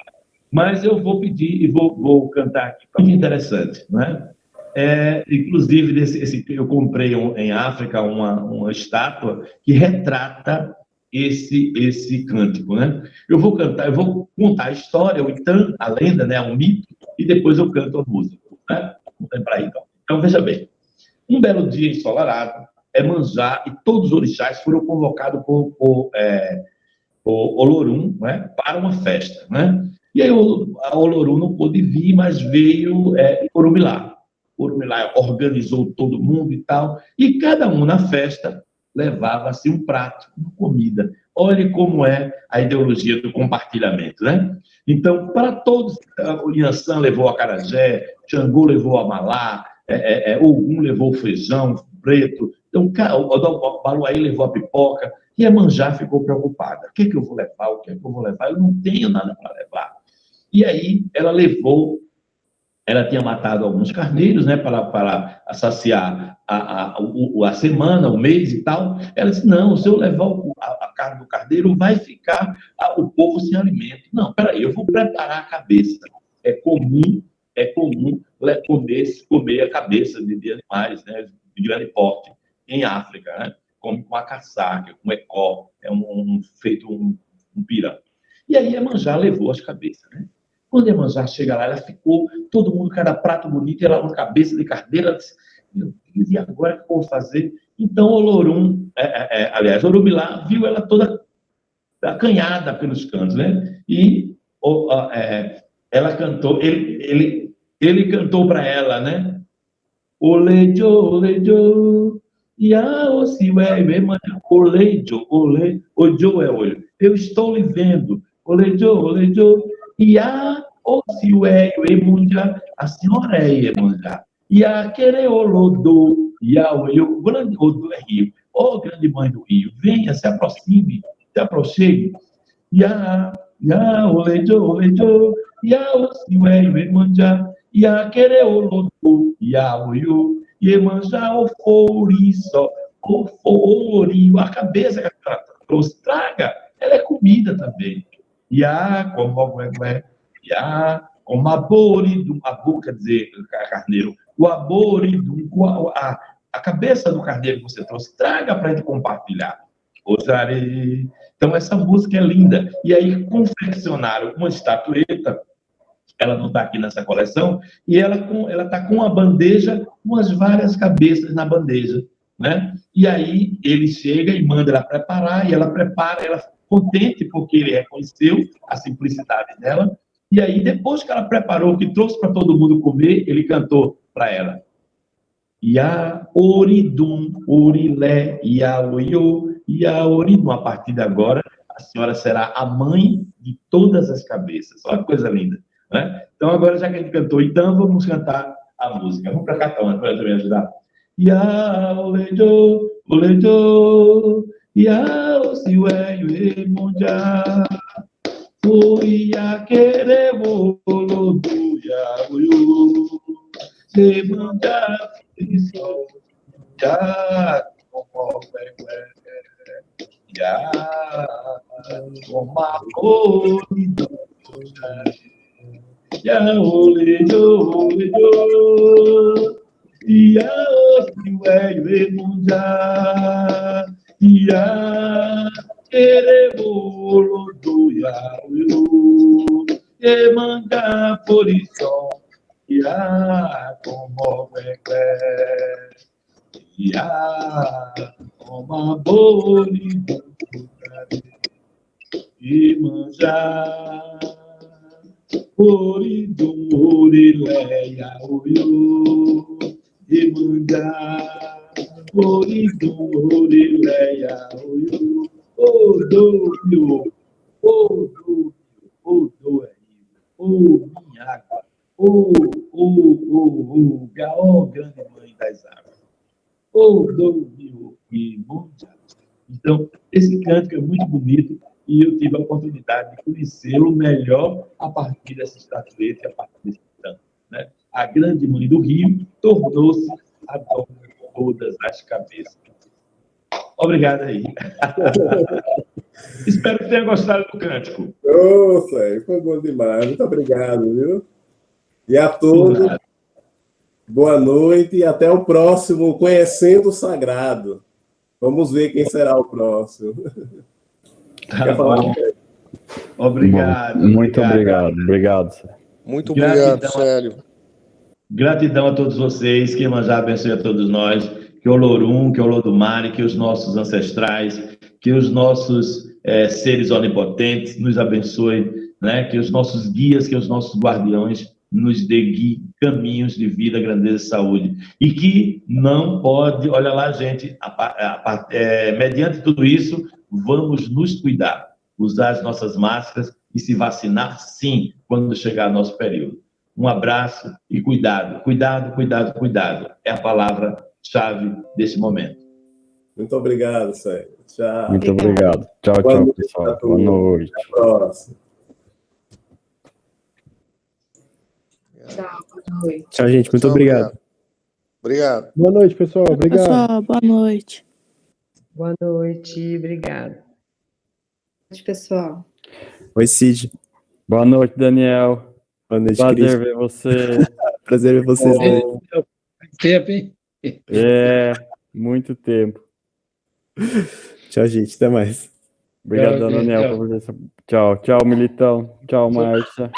Mas eu vou pedir e vou cantar aqui, muito interessante, né? Inclusive, eu comprei em África uma estátua que retrata esse cântico, né? Eu vou contar a história, ou então a lenda, né, um mito, e depois eu canto a música, né? Vamos lembrar aí, então. Então, veja bem. Um belo dia ensolarado, Emanjá e todos os orixás foram convocados por Olorum, né, para uma festa, né? E aí a Olorum não pôde vir, mas veio Orumilá. Orumilá organizou todo mundo e tal, e cada um na festa levava-se um prato, uma comida. Olha como é a ideologia do compartilhamento, né? Então, para todos, o Yansan levou acarajé, Xangô levou amalá, Ogum levou feijão preto, então, o Baluaí levou a pipoca, e a Manjá ficou preocupada. O que é que eu vou levar? O que é que eu vou levar? Eu não tenho nada para levar. E aí, ela tinha matado alguns carneiros, né, para saciar a semana, o mês e tal. Ela disse, não, se eu levar a carne do carneiro, vai ficar o povo sem alimento. Não, peraí, eu vou preparar a cabeça. É comum comer a cabeça de animais, né, de grande porte, em África, né? Come com a caçaca, com ecó, feito um pirão. E aí a Manjá levou as cabeças, né? Quando a Emanjá chega lá, ela ficou, todo mundo, cada prato bonito, ela uma cabeça de carneiro, ela disse, meu Deus, e agora o que eu vou fazer? Então o Lorum, Orumilá, viu ela toda acanhada pelos cantos, né? E ela cantou, ele cantou para ela, né? Olejo, ojo é olho. Eu estou lhe vendo. Olejo, a senhora é Iemanjá. Quereolodo, o grande Odo é rio. Ó grande mãe do rio, venha, se aproxime, se aproxime. Olejo, Iemanjá. Quereolodo, Iemanjá, oforiço, oforio, a cabeça que ela trouxe, traga, ela é comida também. Como aboridum, abo quer dizer carneiro, o aboridum, a cabeça do carneiro que você trouxe, traga para a gente compartilhar. Então, essa música é linda. E aí, confeccionaram uma estatueta, ela não está aqui nessa coleção, e ela está com uma bandeja, com as várias cabeças na bandeja, né? E aí, ele chega e manda ela preparar, e ela prepara, ela contente porque ele reconheceu a simplicidade dela, e aí depois que ela preparou, que trouxe para todo mundo comer, ele cantou para ela. Oridum, Orilé, Oiô, Oridum. A partir de agora, a senhora será a mãe de todas as cabeças. Olha que coisa linda, né? Então agora, já que a gente cantou, então vamos cantar a música. Vamos para cá, então, para me ajudar. Olejo, Olejo, Iemanjá, queremos do Iemanjá, Emanga por isso, como uma boli, Iemanjá, Oridum, orileia, oiô, Iemanjá. Oridum, orileia, oiô, odoio, odoio, odoio, minha água, ó grande mãe das águas, odoio, Iemanjá. Então, esse cântico é muito bonito e eu tive a oportunidade de conhecê-lo melhor a partir dessa estatueta e a partir desse canto, né? A grande mãe do Rio tornou-se a dona de todas as cabeças. Obrigado aí. Espero que tenha gostado do cântico. Nossa, foi bom demais. Muito obrigado, viu? E a todos, boa noite e até o próximo Conhecendo o Sagrado. Vamos ver quem será o próximo. Tá bom. Obrigado. Muito obrigado. Obrigado, Célio. Muito obrigado, Célio. Gratidão a todos vocês, que Iemanjá abençoe a todos nós, que o Olorum, que o Olodumare, que os nossos ancestrais, que os nossos seres onipotentes nos abençoem, né? Que os nossos guias, que os nossos guardiões nos dê caminhos de vida, grandeza e saúde. E que não pode, olha lá, gente, mediante tudo isso, vamos nos cuidar, usar as nossas máscaras e se vacinar, sim, quando chegar nosso período. Um abraço e cuidado, cuidado, cuidado, cuidado. É a palavra-chave desse momento. Muito obrigado, Sérgio. Tchau. Muito obrigado. Tchau, tchau, pessoal. Boa noite. Até a próxima. Tchau, boa noite. Tchau, gente. Muito Tchau, obrigado. Obrigado. Boa noite, pessoal. Obrigado. Pessoal, boa noite. Boa noite, obrigado. Boa noite, pessoal. Oi, Cid. Boa noite, Daniel. Boa noite, Prazer Cris. ver você. Prazer ver vocês. Né? Tempo, hein? Muito tempo. Tchau, gente. Até mais. Obrigado, Tchau, Daniel, tchau. por presença. Tchau, tchau, Militão. Tchau, Márcia.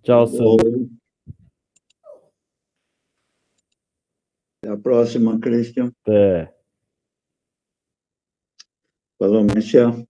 Tchau, Sandro. Até a próxima, Christian. Até. Falou, Michel.